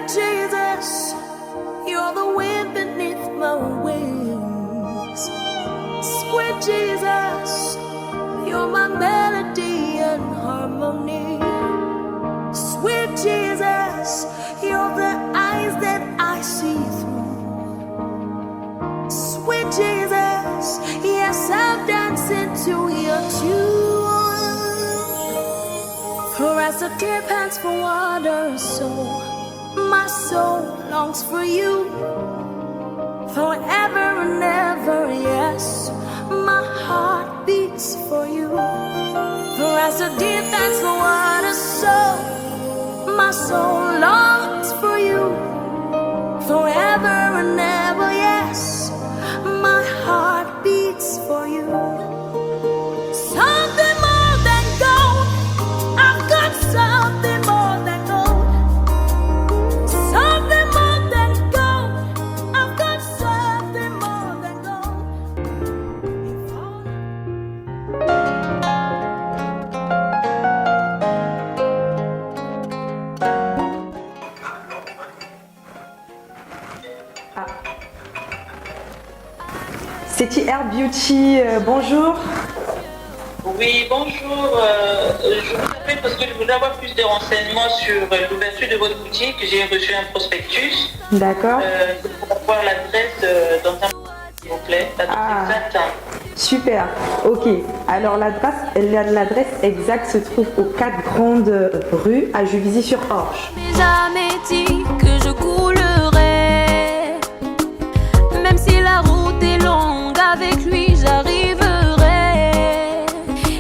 Jesus, you're the wind beneath my wings. Sweet Jesus, you're my melody and harmony. Sweet Jesus, you're the eyes that I see through. Sweet Jesus, yes, I'm dancing to your tune. For as the deer pants for water, so my soul longs for you. Forever and ever, yes, my heart beats for you. For as the deer pants for water, so my soul longs for you. Forever and ever, yes, my heart beats for you. Something more than gold, I've got something more than gold. Something more than gold, I've got something more than gold. City Air Beauty, bonjour. Oui, bonjour. Je vous appelle parce que je voudrais avoir plus de renseignements sur l'ouverture de votre boutique. J'ai reçu un prospectus. D'accord. Pour avoir l'adresse dans un... S'il vous plaît, l'adresse exacte. Super, ok. Alors l'adresse exacte se trouve aux 4 grandes rues à Juvisy-sur-Orge. Jamais dit que je coulerai, même si la route est longue, avec lui j'arriverai.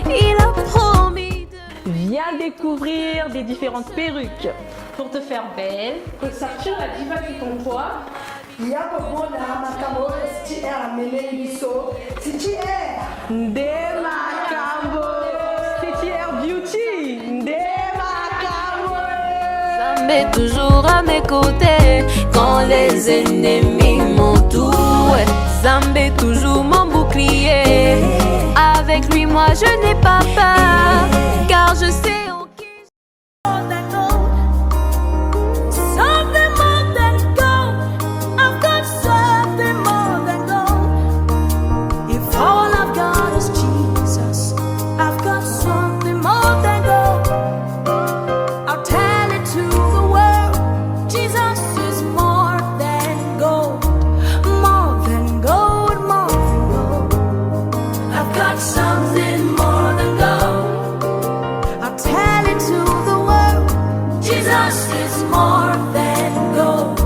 Il a promis de... Viens découvrir des différentes perruques pour te faire belle. Perception la diva qui comptoir. Il y a beaucoup de makambo STR à mener biso. CTR. Nde Makambo. City Air Beauty. Nde Makambo. Zambé toujours à mes côtés quand les ennemis m'entourent. Zambé toujours mon bouclier. Avec lui moi je n'ai pas peur, car je sais en qui something more than gold. I've got something more than gold. If all I've got is Jesus, I've got something more than gold. I'll tell it to the world. Jesus is more than gold. More than gold, more than gold. I've got something more than gold. I'll tell it to the world. Jesus is more than gold.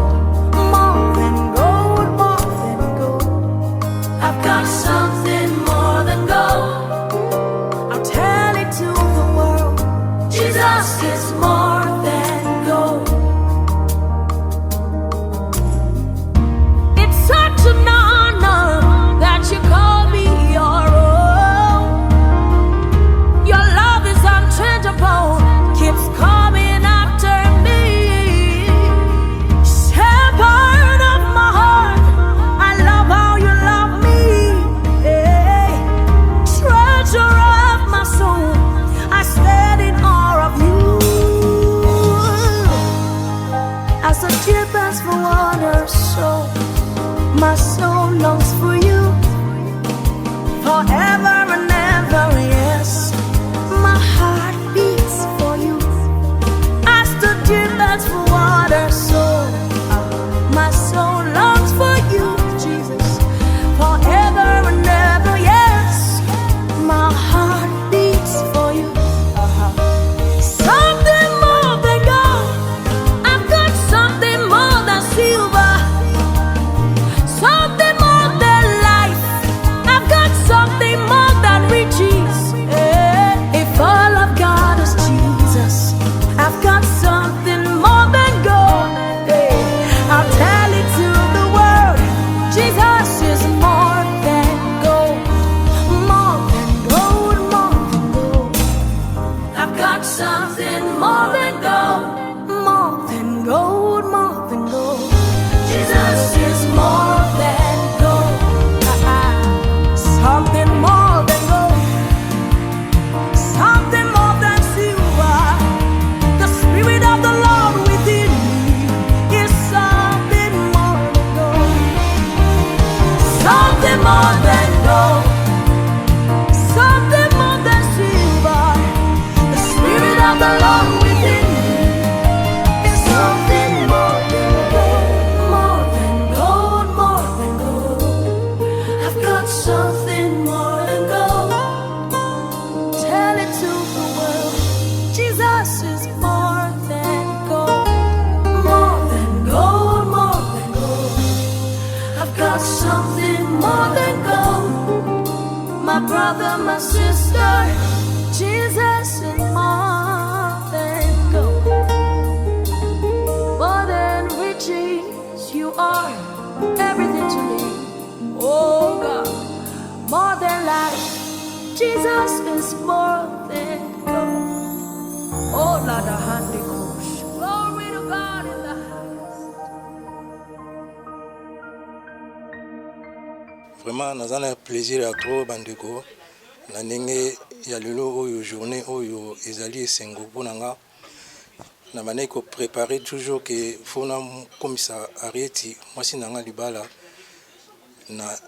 More than gold, more than gold. I've got something more than gold. I'll tell it to the world. Jesus is more than gold. It's such an honor that you call me your own. Your love is unchangeable, keeps coming after me. Shepherd of my heart, I love how you love me. Hey. Treasure of my soul, I stand in awe of you. As the deer pants for water, so my soul longs for you. Forever and ever, yes, my heart beats for you. As the deer pants for water, so my soul longs for you, Jesus. Forever and ever, yes, my heart beats for you. Something more than gold, I've got something more than silver. Something more than life, I've got something more than riches. If all I've got brother, my sister, Jesus is more than gold, more than riches. You are everything to me, oh God, more than life. Jesus is more than gold. Oh Lord, I hand it. Glory to God in the highest. Vraiment, nous avons un plaisir à trop, bandeko. Na ndenge ya lelo oyo journée oyo ezali esengo ponanga. Na manière ko préparer toujours que fona komisa arrêti mwasi nanga libala na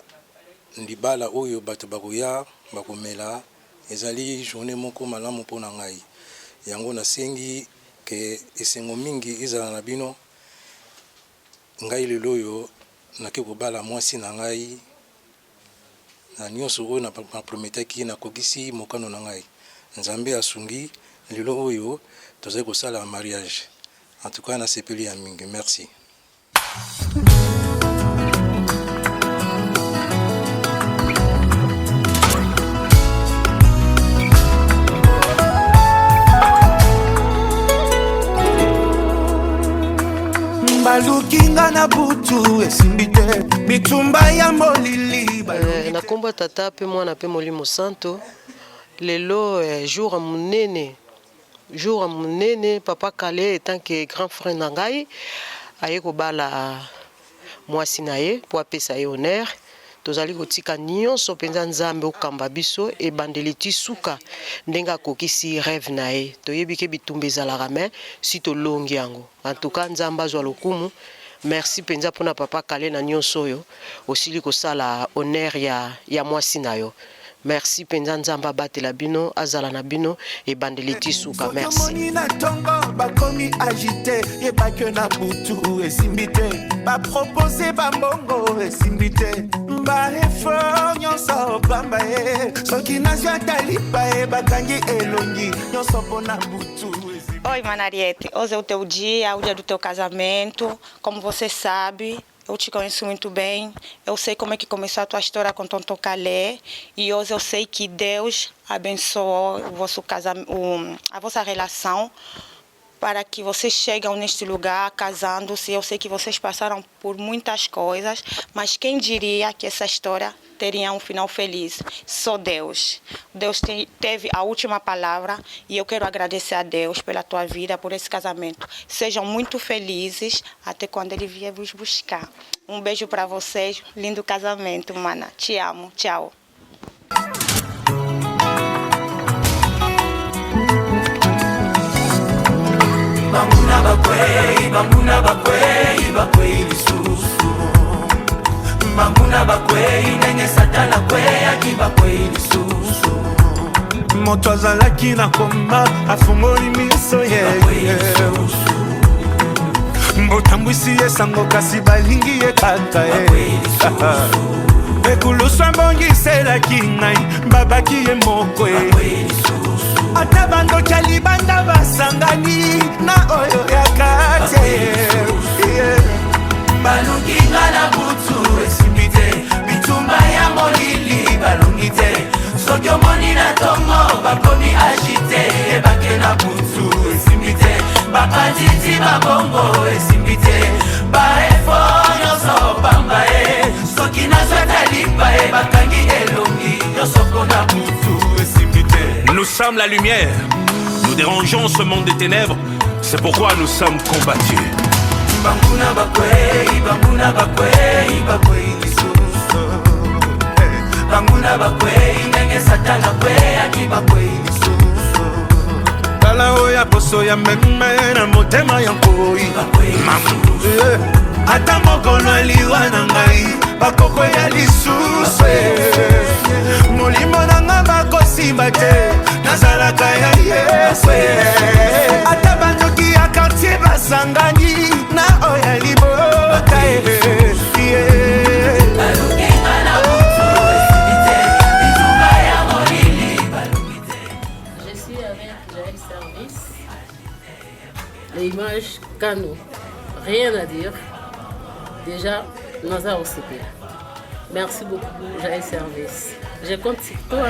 libala oyo bato bakoya bakomela ezali journée moko malamu pona ngai. Yango nasengi ke esengo mingi ezala na bino ngai lelo oyo nake kobala mwasi na ngai na nyonso oyo na prometaki na kokisi mokano na ngai nzambe asungi lelo oyo tozali kosala mariage. En tout cas na sepeli ya mingi. Merci. balukinga na butu esimbite bitumba ya molili nakomba tata pe mwana pe molimo santo lelo jour à munene papa Kale étant que grand frère na ngai aye kobala mwasi na ye po apesa ye honneur tozali kotika nyonso penza nzambe okamba biso ebandeli ti suka ndenge akokisi rêve na ye toyebi ke bitumba ezalaka me si tolongi yango. En tout cas nzambe azwa lokumu. Merci penza mpona papa Kale na nyonso oyo osili kosala honneur ya mwasi na yo. Merci penza nzamba abatela bino azala na bino ebandeli ti suka. Merci. na tongo bakomi agité yebake na butu esimbite bapropose bambongo esimbite baeffort nyonso pamba ye soki nazwa talipa ye bakangi elongi nyonso mpona butu. Oi, Manariete, hoje é o teu dia, o dia do teu casamento. Como você sabe, eu te conheço muito bem. Eu sei como é que começou a tua história com Tonton Kale. E hoje eu sei que Deus abençoou o vosso casamento, a vossa relação, para que vocês cheguem neste lugar casando-se. Eu sei que vocês passaram por muitas coisas, mas quem diria que essa história teria um final feliz? Só Deus. Deus teve a última palavra e eu quero agradecer a Deus pela tua vida, por esse casamento. Sejam muito felizes até quando Ele vier vos buscar. Um beijo para vocês. Lindo casamento, mana. Te amo. Tchau. Bambuna bakwei lisusu Bambuna bakwei nenge satana kwei akibakwei lisusu Moto azalaki na koma afungoli miso ye Mbotambwisi ye sango kasi balingi ye kaka ye Ekulusu ambongiselaki ngai babaki ye moko ye Ata bando chali banda basangani na oyo ya kate Balukinga na butu esimbite bitumba ya molili balungite Sokyo moni na tongo bakomi agite ebake na butu esimbite Bakatiti babongo esimbite Baefo nyoso pamba e Soki na zweta lipa e bakangi elongi Nyosoko na butu esimbite Nous sommes la lumière, nous dérangeons ce monde des ténèbres, c'est pourquoi nous sommes combattus. Bambuna bakwei lisusu Bambuna bakwei nenge satana kwei akibakwei lisusu Kala oya poso ya meme na motema ya nkoi Ata mokolo eliwa na ngai bakoko ya lisusu Molimo na nga bakosimba te nazalaka ya Yesu Ata bandoki ya quartier basangani na oya liboka Je suis avec Jaël Service. L'image Kano, rien à dire. Déjà, nous avons aussi. Merci beaucoup, Jaël Service. Je compte sur toi.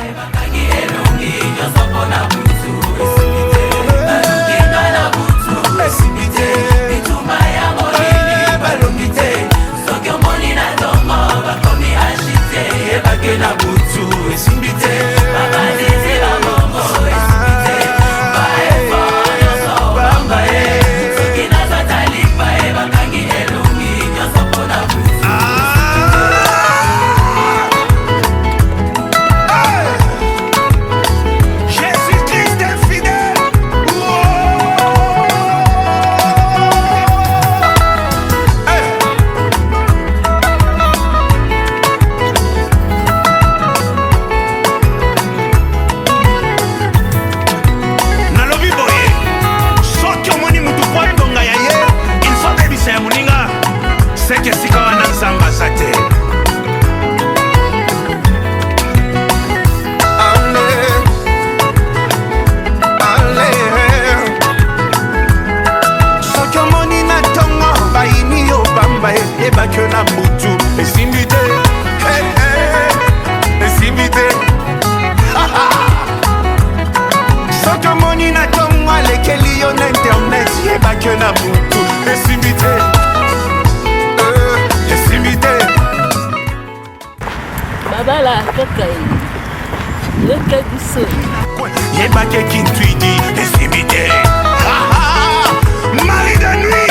Mari de nuit,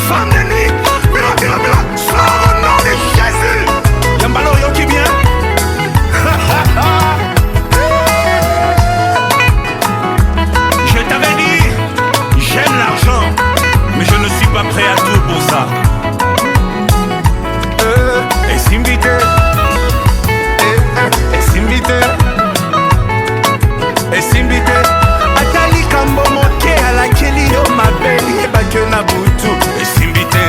femme de nuit, sors au nom de Jésus. Yambalo yo qui vient. Je t'avais dit, j'aime l'argent, mais je ne suis pas prêt à tout pour ça. Et s'inviter, et s'inviter. Esimbite atali kambo moke ala keli yo mabeli ebake na butu esimbite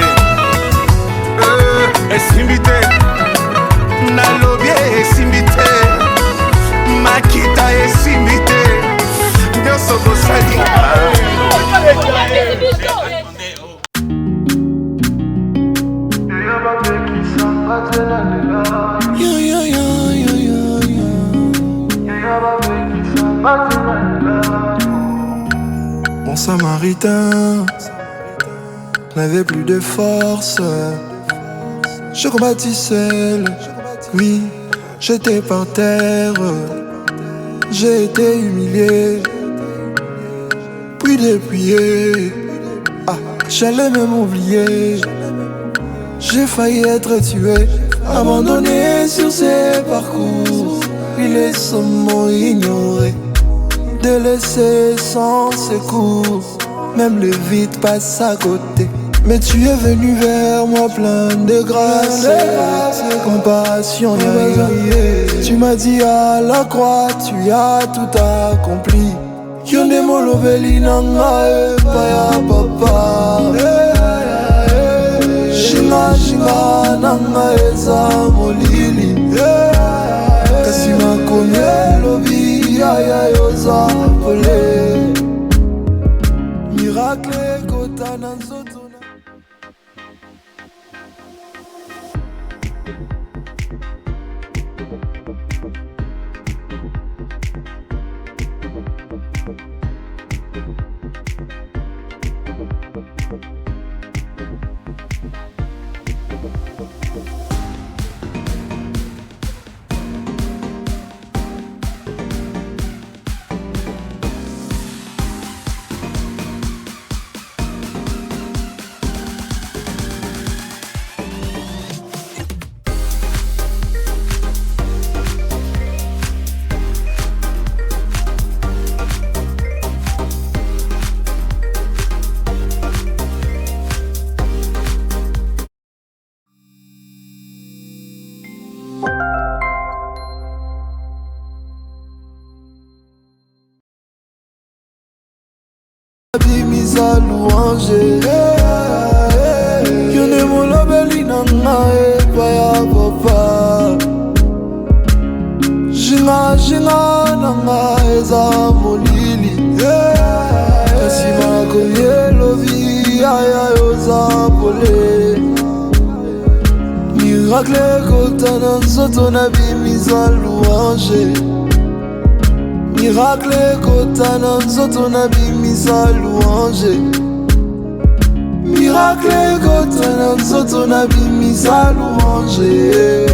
esimbite na lobie esimbite makita esimbite nyoso kosali Mon samaritain n'avait plus de force. Je combattis seul, oui, j'étais par terre. J'ai été humilié, puis dépouillé. J'allais même oublier. J'ai failli être tué, abandonné sur ces parcours. Puis les sommes m'ont ignoré, délaissé sans secours. Même le vide passe à côté. Mais tu es venu vers moi plein de grâce et compassion. Tu m'as dit à la croix, tu as tout accompli. Yonde moloveli nanga e paya papa. Shinga shinga nanga eza molili. Kasi makonye lobi aya yoza pole. Miracle kota na nzoto. Bimisa louange Yone molobeli nanga e paya papa. Jinga jinga nanga eza molili. Kasi makonye lovi aya yoza pole. Miracle kotana nzoto na bimisa louange. Miracle kotana nzoto na bimisa louange. Miracle kotana nzoto na bimisa louange.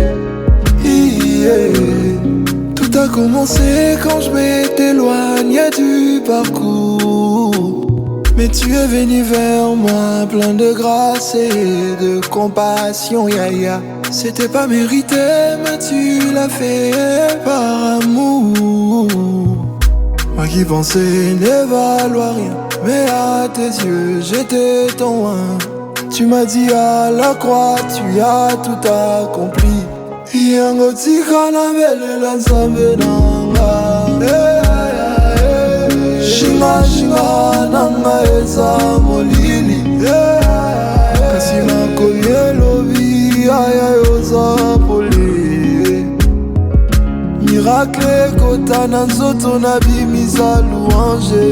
Tout a commencé quand je m'éloignais du parcours. Mais tu es venu vers moi plein de grâce et de compassion, ya. C'était pas mérité, mais tu l'as fait par amour. Moi qui pensais ne valoir rien, mais à tes yeux j'étais ton un. Tu m'as dit à la croix, tu as tout accompli. Yango tika na bele la nzambe nanga. Shinga shinga nanga eza molili. Kasi makoye lobi aya yoza poli. Miracle kotana nzoto na bimisa louange.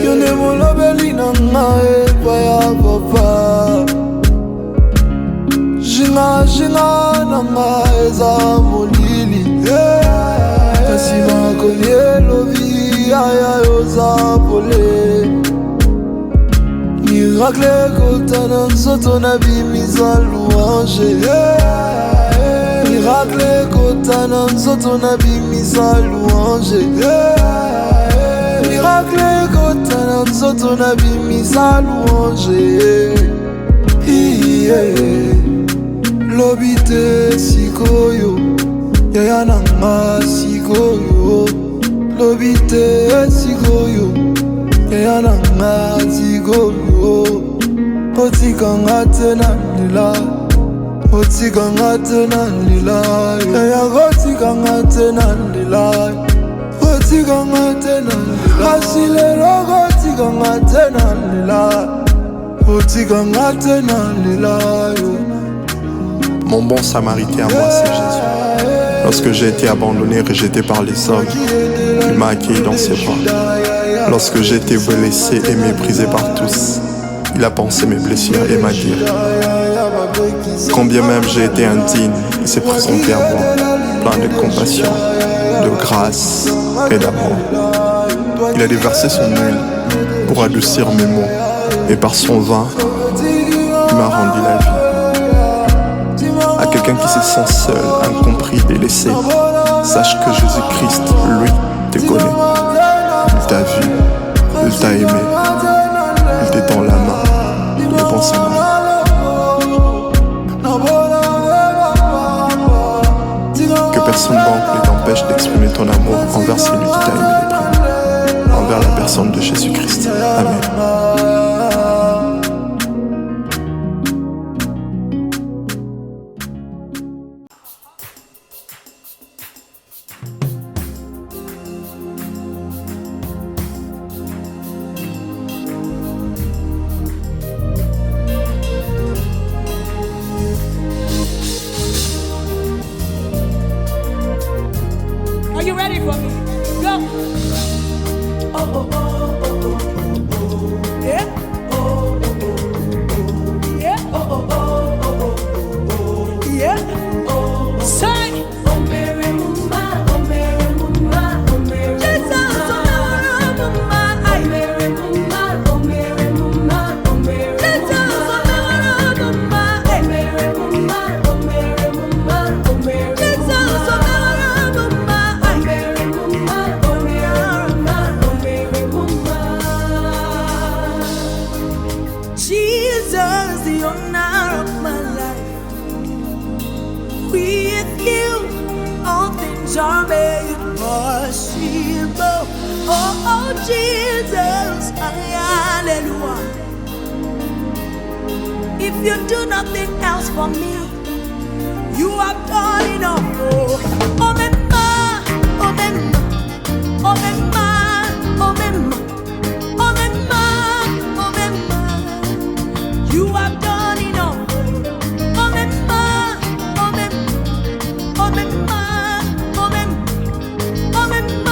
Yone molobeli nanga epa ya papa. Jinga jinga nanga eza molili. Kasi makoye lobi aya yoza pole. Miracle kotana nzoto na bimisa louange. Miracle kotana nzoto na bimisa louange. Miracle kotana nzoto na bimisa louange. Lobite sikoyo, yaya nanga sikoyo. Lobite sikoyo, yaya nanga sikoyo. Otikanga tena nila, otikanga tena nila. Yaya otikanga tena nila, otikanga tena nila. Asilero otikanga tena nila, otikanga tena nila. Mon bon samaritain à moi, c'est Jésus. Lorsque j'ai été abandonné, rejeté par les hommes, il m'a accueilli dans ses bras. Lorsque j'ai été blessé et méprisé par tous, il a pensé mes blessures et m'a dit: combien même j'ai été indigne, il s'est présenté à moi, plein de compassion, de grâce et d'amour. Il a déversé son huile pour adoucir mes maux, et par son vin, il m'a rendu la vie. À quelqu'un qui se sent seul, incompris, délaissé, sache que Jésus-Christ, lui, te connaît. Il t'a vu, il t'a aimé, il t'étend la main, le bon samaritain. Que personne banque ne t'empêche d'exprimer ton amour envers celui qui t'a aimé les premiers, envers la personne de Jésus-Christ. Amen. Are you ready for me? Go. Oh, oh, oh, oh, oh, oh, oh. Yeah. Oh, oh, oh, oh, oh. Yeah. Oh, oh, oh, oh, oh, oh. Yeah. Oh. Say. Oh, Mary Mumma, oh, Mary Mumma, oh, Mary Mumma. Jesus, oh, Mary Mumma. Oh, Mary Mumma, oh, Mary Mumma, oh, Mary Mumma. Jesus, oh, Mary Mumma. Oh, Mary Mumma, oh, Mary Mumma, oh, Mary Mumma. Jesus, oh, Mary Mumma. Jesus, the owner of my life. With you, all things are made possible. Oh, Jesus, hallelujah. If you do nothing else for me, you have done enough. Oh, Mema, oh, Mema, oh, Mema, oh, Mema, oh, Mema, oh, Mema. You have done enough. Oh, Mema, oh, Mema, oh, Mema, oh, Mema, oh, Mema,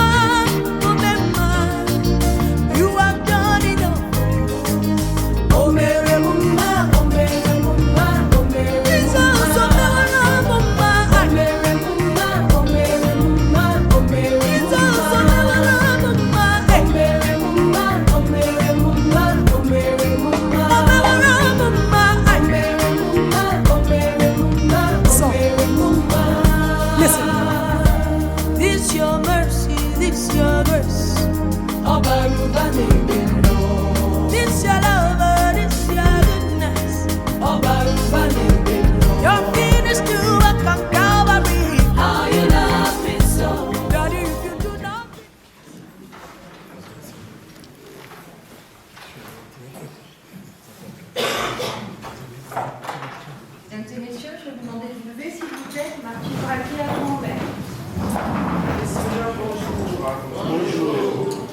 oh, Mema. You have done enough. Oh, Mary Mumma, oh, Mary Mumma, oh, Mary Mumma. Marty Braquet à grand-mère. Bonjour.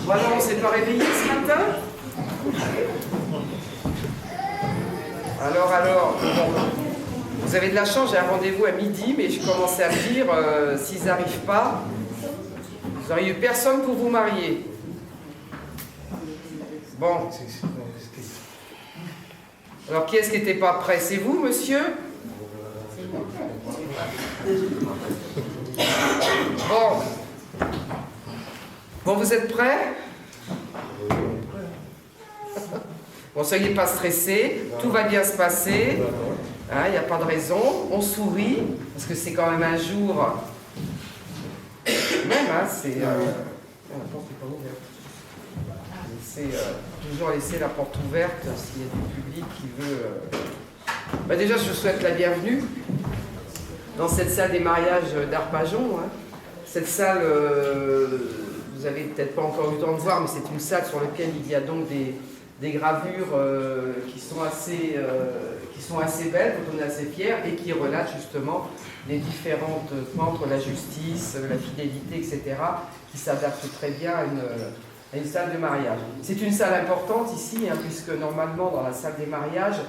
Voilà, on s'est pas réveillé ce matin? Alors, vous avez de la chance, j'ai un rendez-vous à midi, mais je commençais à me dire, s'ils n'arrivent pas, vous n'auriez eu personne pour vous marier. Bon. Alors, qui est-ce qui n'était pas prêt? C'est vous, monsieur? Bon, vous êtes prêts? Bon, soyez pas stressés, tout va bien se passer, il n'y a pas de raison, on sourit, parce que c'est quand même un jour, même, c'est... la porte n'est pas ouverte. C'est toujours laisser la porte ouverte s'il y a du public qui veut... Déjà, je vous souhaite la bienvenue dans cette salle des mariages d'Arpajon. Cette salle, vous avez peut-être pas encore eu le temps de voir, mais c'est une salle sur laquelle il y a donc des gravures qui sont assez belles, dont on est assez fiers, et qui relatent justement les différentes points entre la justice, la fidélité, etc., qui s'adaptent très bien à une salle de mariage. C'est une salle importante ici, puisque normalement dans la salle des mariages,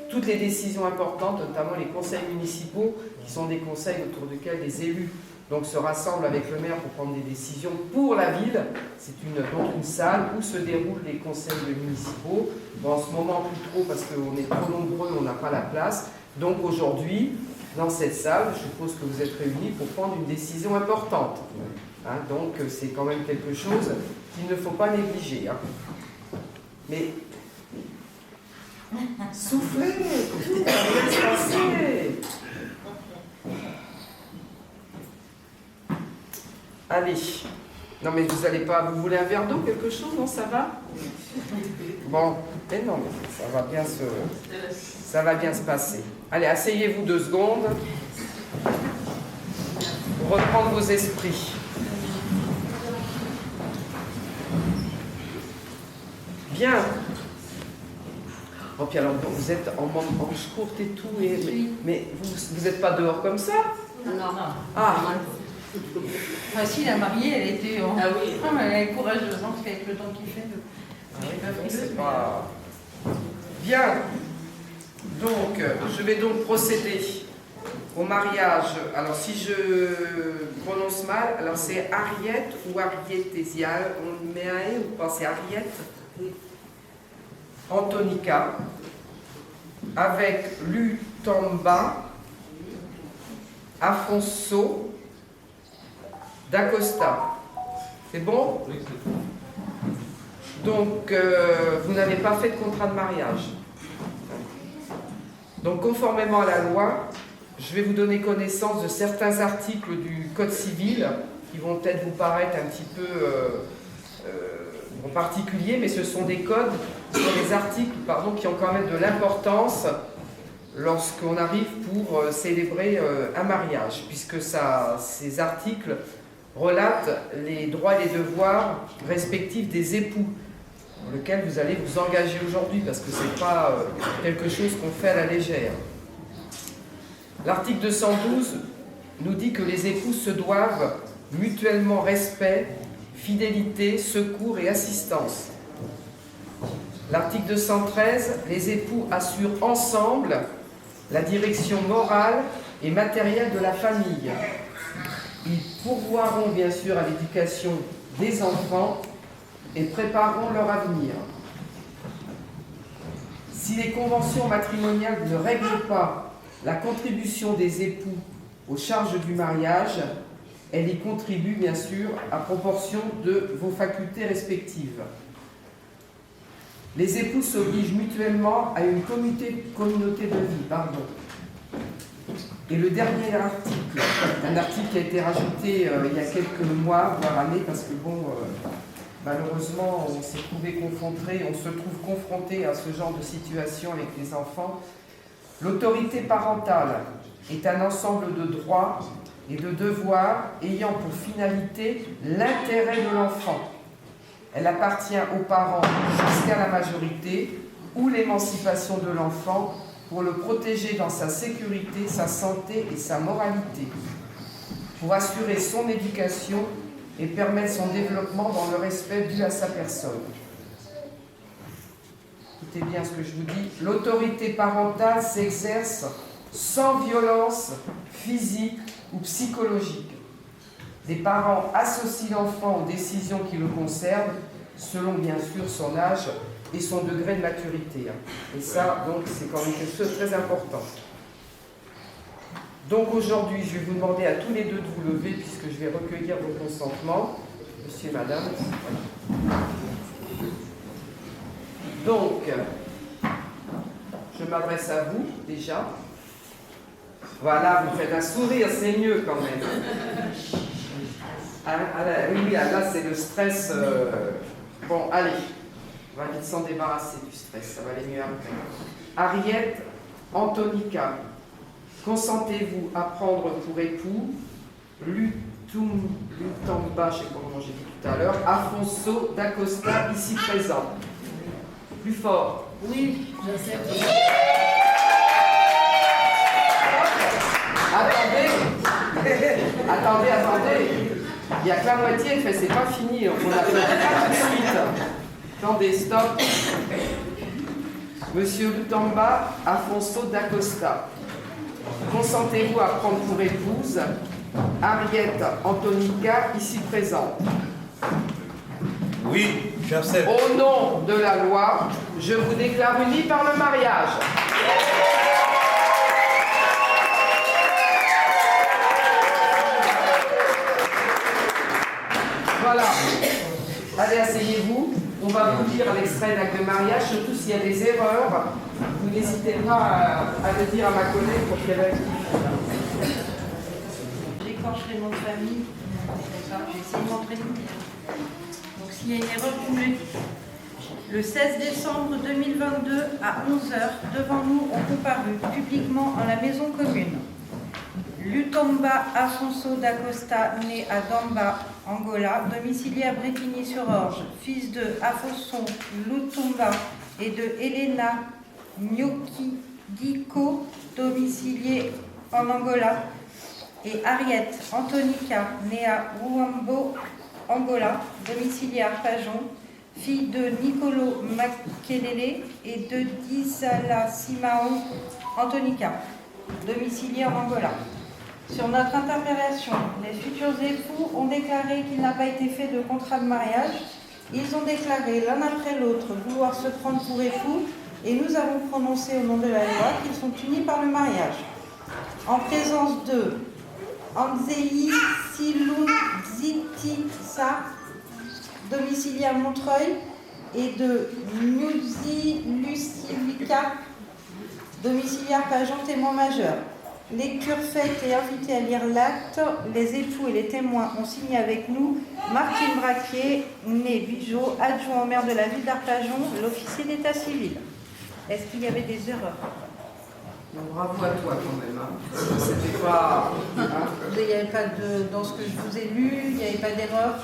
toutes les décisions importantes, notamment les conseils municipaux, qui sont des conseils autour desquels les élus se rassemblent avec le maire pour prendre des décisions pour la ville. C'est donc une salle où se déroulent les conseils municipaux. Bon, en ce moment, plus trop, parce qu'on est trop nombreux, on n'a pas la place. Donc aujourd'hui, dans cette salle, je suppose que vous êtes réunis pour prendre une décision importante. Donc c'est quand même quelque chose qu'il ne faut pas négliger. Mais soufflez, tout va bien se passer. Allez. Non mais vous allez pas... Vous voulez un verre d'eau, quelque chose? Non, ça va? Bon, mais non, mais ça va bien se passer. Allez, asseyez-vous 2 secondes. Pour reprendre vos esprits. Bien. Oh, puis alors, vous êtes en manche courte et tout, mais vous n'êtes pas dehors comme ça? Non. Ah. Enfin, si, la mariée, elle était... Ah oui. Elle est courageuse, avec le temps qu'il fait. C'est pas... Bien. Donc, je vais donc procéder au mariage. Alors, si je prononce mal, alors c'est Ariette ou Ariettésial. On met un E ou pas? C'est Ariette. Antonica, avec Lutamba Afonso d'Acosta. C'est bon? Oui, c'est bon. Donc, vous n'avez pas fait de contrat de mariage. Donc, conformément à la loi, je vais vous donner connaissance de certains articles du Code civil qui vont peut-être vous paraître un petit peu en particulier, mais ce sont des codes, ce sont des articles qui ont quand même de l'importance lorsqu'on arrive pour célébrer un mariage, puisque ces articles relatent les droits et les devoirs respectifs des époux, pour lesquels vous allez vous engager aujourd'hui, parce que ce n'est pas quelque chose qu'on fait à la légère. L'article 212 nous dit que les époux se doivent mutuellement respect, fidélité, secours et assistance. L'article 213, les époux assurent ensemble la direction morale et matérielle de la famille. Ils pourvoiront bien sûr à l'éducation des enfants et prépareront leur avenir. Si les conventions matrimoniales ne règlent pas la contribution des époux aux charges du mariage, elles y contribuent bien sûr à proportion de vos facultés respectives. Les époux s'obligent mutuellement à une communauté de vie. Et le dernier article, un article qui a été rajouté il y a quelques mois, voire années, parce que malheureusement, on se trouve confronté à ce genre de situation avec les enfants. L'autorité parentale est un ensemble de droits et de devoirs ayant pour finalité l'intérêt de l'enfant. Elle appartient aux parents jusqu'à la majorité ou l'émancipation de l'enfant pour le protéger dans sa sécurité, sa santé et sa moralité, pour assurer son éducation et permettre son développement dans le respect dû à sa personne. Écoutez bien ce que je vous dis. L'autorité parentale s'exerce sans violence physique ou psychologique. Les parents associent l'enfant aux décisions qui le concernent, selon bien sûr son âge et son degré de maturité. Et ça, donc, c'est quand même quelque chose de très important. Donc aujourd'hui, je vais vous demander à tous les deux de vous lever, puisque je vais recueillir vos consentements. Monsieur et madame. Voilà. Donc, je m'adresse à vous, déjà. Voilà, vous faites un sourire, c'est mieux quand même. Oui, là, c'est le stress. Bon, allez, on va vite s'en débarrasser du stress, ça va aller mieux après. Ariette Antonica, consentez-vous à prendre pour époux Lutamba, je ne sais pas comment j'ai dit tout à l'heure, Afonso d'Acosta, ici présent. Plus fort. Oui, j'accepte. Attendez. Il n'y a que la moitié, elle fait, c'est pas fini, on n'a pas tout de suite. Attendez, stop. Monsieur Lutamba, Afonso d'Acosta, consentez-vous à prendre pour épouse Ariette Antonica, ici présente? Oui, j'accepte. Au nom de la loi, je vous déclare unis par le mariage. Voilà. Allez, asseyez-vous. On va vous lire l'extrait d'acte de mariage, surtout s'il y a des erreurs. Vous n'hésitez pas à le dire à ma collègue pour qu'elle rectifie. J'écorche les noms de famille. J'ai essayé de m'entraîner. Donc s'il y a une erreur, vous me le dites. Le 16 décembre 2022 à 11h, devant nous ont comparu publiquement en la maison commune Lutamba Afonso d'Acosta, né à Damba, Angola, domicilié à Bretigny-sur-Orge, fils de Afonso Lutumba et de Helena Nyokidiko, domicilié en Angola, et Ariette Antonica, née à Ruambo, Angola, domiciliée à Arpajon, fille de Nicolo Makelele et de Disala Simao Antonica, domiciliée en Angola. Sur notre interpellation, les futurs époux ont déclaré qu'il n'a pas été fait de contrat de mariage. Ils ont déclaré l'un après l'autre vouloir se prendre pour époux et nous avons prononcé au nom de la loi qu'ils sont unis par le mariage. En présence de Anzei Silunzitisa, domicilié à Montreuil, et de Nyuzi Lucivika, domicilié à Arpajon, témoin majeur. Lecture faite et invité à lire l'acte, les époux et les témoins ont signé avec nous Martine Braquier, né Bijot, adjoint au maire de la ville d'Arpajon, l'officier d'état civil. Est-ce qu'il y avait des erreurs? Bravo à toi quand même. Hein. C'était pas. Hein. Il n'y avait pas de. Dans ce que je vous ai lu, il n'y avait pas d'erreur?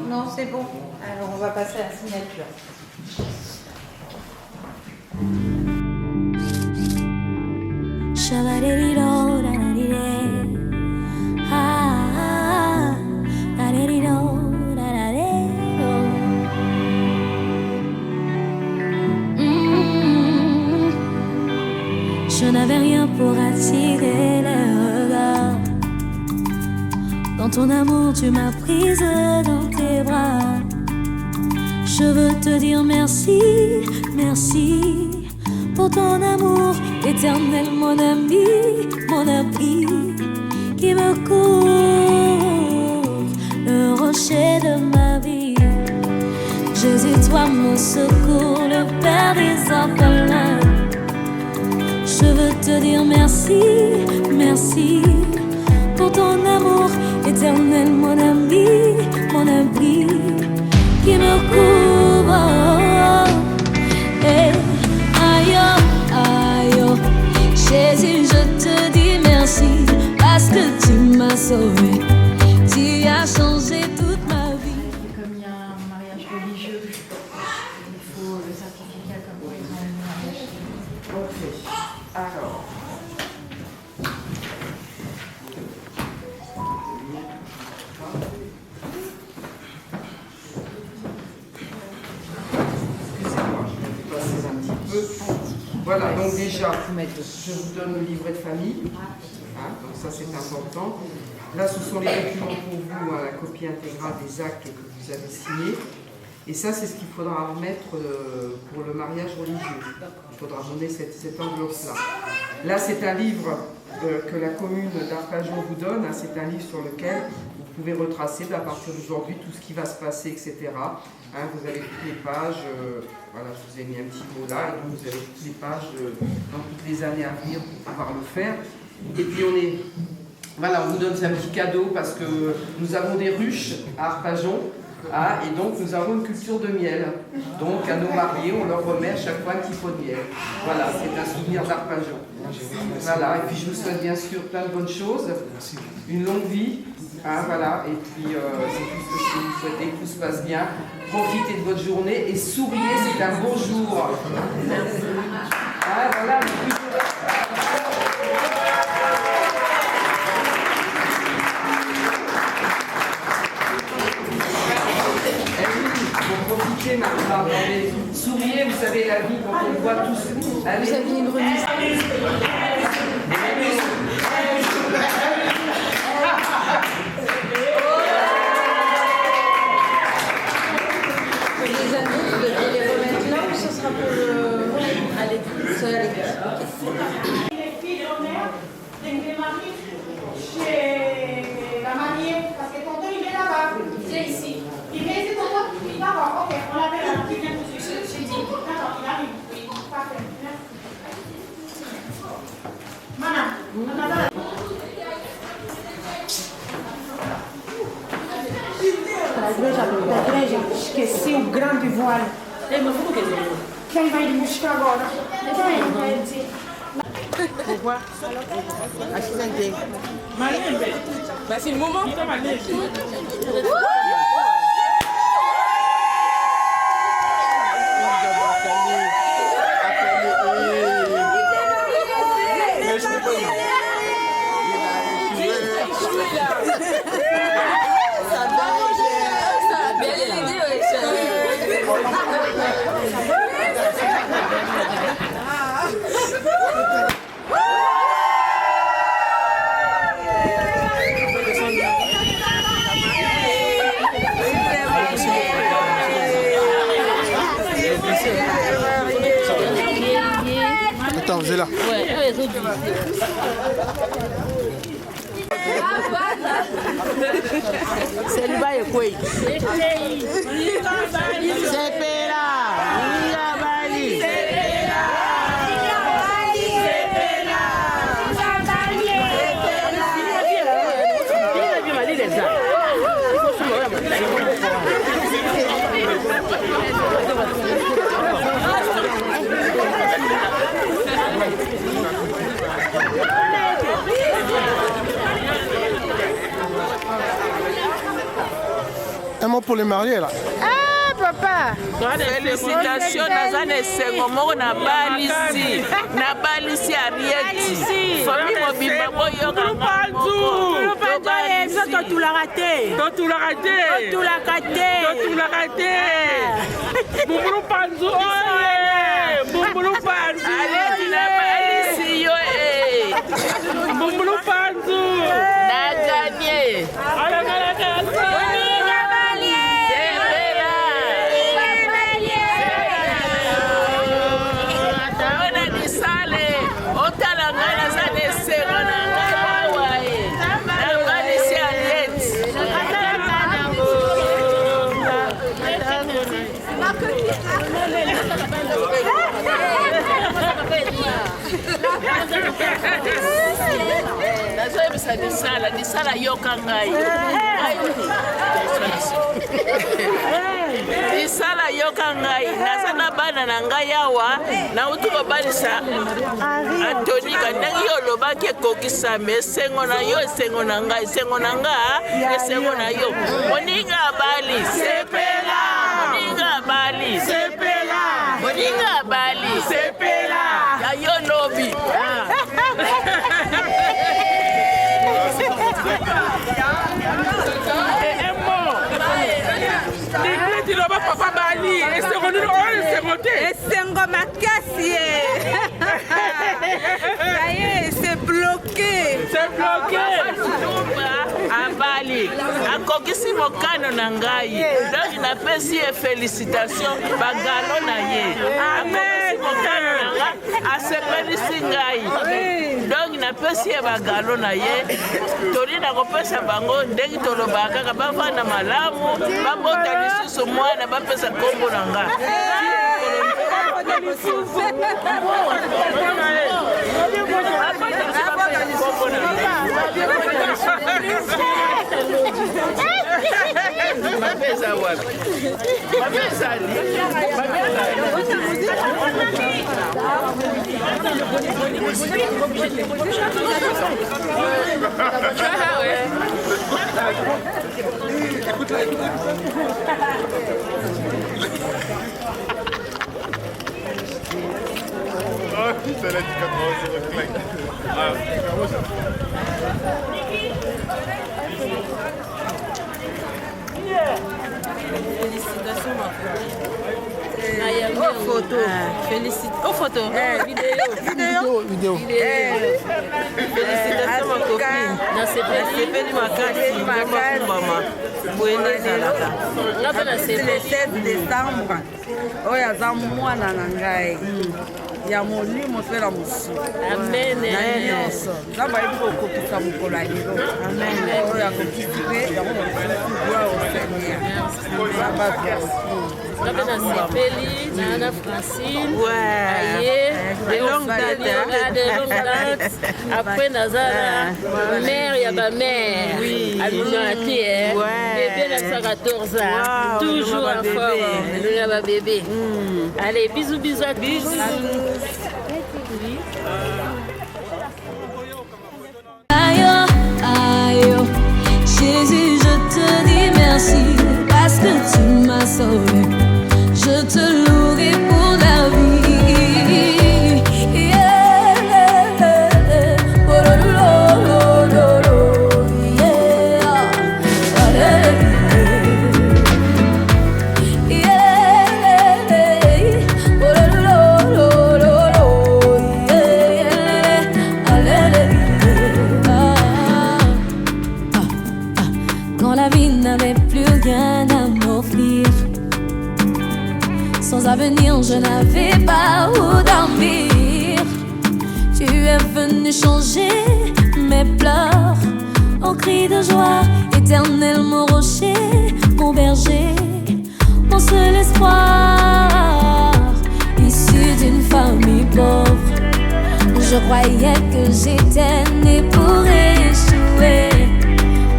Non, c'est bon. Alors on va passer à la signature. Je n'avais rien pour attirer les regards. Dans ton amour, tu m'as prise dans tes bras. Je veux te dire merci, merci pour ton amour éternel, mon ami, mon abri qui me couvre, le rocher de ma vie. Jésus, toi mon secours, le Père des orphelins. Je veux te dire merci, merci pour ton amour éternel, mon ami, mon abri qui me couvre. Et aïe, aïe, Jésus, je te dis merci parce que tu m'as sauvé, tu as changé toute ma vie. Comme il y a un mariage religieux, il faut le certificat comme quoi ils ont un mariage. Ok. Alors. Excusez-moi, je vais passer un petit peu. Voilà, donc déjà, je vous donne le livret de famille. Donc ça, c'est important. Là, ce sont les documents pour vous, la copie intégrale des actes que vous avez signés. Et ça, c'est ce qu'il faudra remettre pour le mariage religieux. Il faudra donner cette enveloppe-là. Là, c'est un livre que la commune d'Arpajon vous donne. C'est un livre sur lequel vous pouvez retracer à partir d'aujourd'hui tout ce qui va se passer, etc. Vous avez toutes les pages, voilà, je vous ai mis un petit mot là, et donc vous avez toutes les pages dans toutes les années à venir pour pouvoir le faire. Et puis voilà, on vous donne un petit cadeau parce que nous avons des ruches à Arpajon. Et donc nous avons une culture de miel. Donc à nos mariés, on leur remet à chaque fois un petit pot de miel. Voilà, c'est un souvenir d'Arpajon. Voilà, et puis je vous souhaite bien sûr plein de bonnes choses, une longue vie. Voilà, et puis c'est tout ce que je vous souhaite, que tout se passe bien. Profitez de votre journée et souriez, c'est un beau jour. Voilà, profitez maintenant, souriez, vous savez la vie quand on voit tous. Vous avez une remise. Les anneaux, vous devez les remettre là ou ce sera pour le... à l'église? C'est à l'église. Les filles de l'honneur, les maris chez la mariée, parce que tonton il est là-bas. C'est ici. Il est ici, tonton? Oui, d'accord, ok, on l'appelle la petite vient tout de suite. J'ai dit. D'accord, il arrive. Oui, parfait. Madame, Da igreja, esqueci o grande voile. Quem vai me buscar agora? Pourquoi? Bah c'est le moment. Attends, vous êtes là. Ouais, les autres. C'est le bail quoi? C'est Pera. Un mot pour les mariés là. Ah papa! Félicitations Nazane Sengomoko na balisi Arieti. Famille mobimba boyo Bumbulu Panzu oye! Bumbulu Panzu! Arieti na balisi yo Bumbulu Panzu! Na gagné! Nisala yoka ngai. Nisala yoka ngai. Nasana bana na ngai awa na utuko balisa. Antoni kandangi yoloba ke kokisa mesengo na yo sengo na ngai sengo na nga sengo na yo. Moninga bali sepela. Moninga bali sepela. Moninga bali sepela. Ya yo lobi. Papa Bali, et c'est revenu, c'est monté. Et c'est un macassier. Ça y est, c'est bloqué. C'est bloqué. À Bali, à Kokisi Mokano Nangaï. Donc, il a fait si félicitations. Bagalo Naye. Amen. À Sepeli Singaï. Donc, il a fait si Bagalo Naye. Tori na kopesa bango ndenge tolobaka ka bavana malamu babotani susu mwana bapesa kombo nanga Mapesa wapi? Mapesa ni? Félicitations, ma photo. Félicitations. Photo. Vidéo. Félicitations, ma copine. Nasepeli makasi. C'est le 7 décembre. Oyo aza mwana na ngai. Ya molimo mpe na mosu. Amen. Na nyonso. Nzambe ayebi kokokisa mokolo ya lelo. Oyo akokisi mpe yango mosusu gloire au Seigneur. Nzambe aversi. Nzambe nasepeli na Francine. Aye. De longue date. Après nazala mère ya ba mère. Alunati bébé na 14 ans. Toujours en forme. Le ba bébé. Allez, bisous à tous. Aïe, aïe, Jésus, je te dis merci parce que tu m'as sauvé. Je te louerai pour la vie. Yeah. Oh, lo, lo, lo, lo, yeah. Yeah. Oh, lo, lo, lo, lo, yeah. Quand la vie n'avait plus rien à m'offrir, sans avenir, je n'avais pas où dormir. Tu es venu changer mes pleurs en cris de joie. Éternel, mon rocher, mon berger, mon seul espoir. Issu d'une famille pauvre, je croyais que j'étais né pour échouer.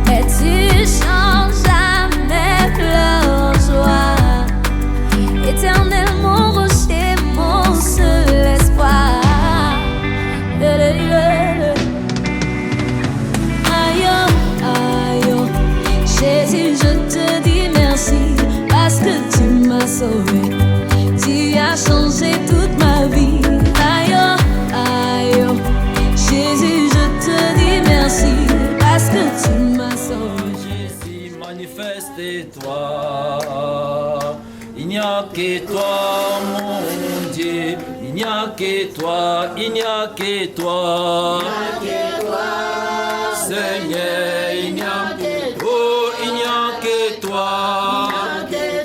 Mais tu changes jamais leur joie. Éternel, mon rocher, mon seul espoir. Aïe, aïe, Jésus, je te dis merci parce que tu m'as sauvé. Tu as changé toute ma vie. Aïe, aïe, Jésus, je te dis merci parce que tu m'as sauvé. Jésus, manifeste-toi. Il n'y a que toi, mon Dieu. Il n'y a que toi, il n'y a que toi. Seigneur, il n'y a que toi. Oh, il n'y a que toi.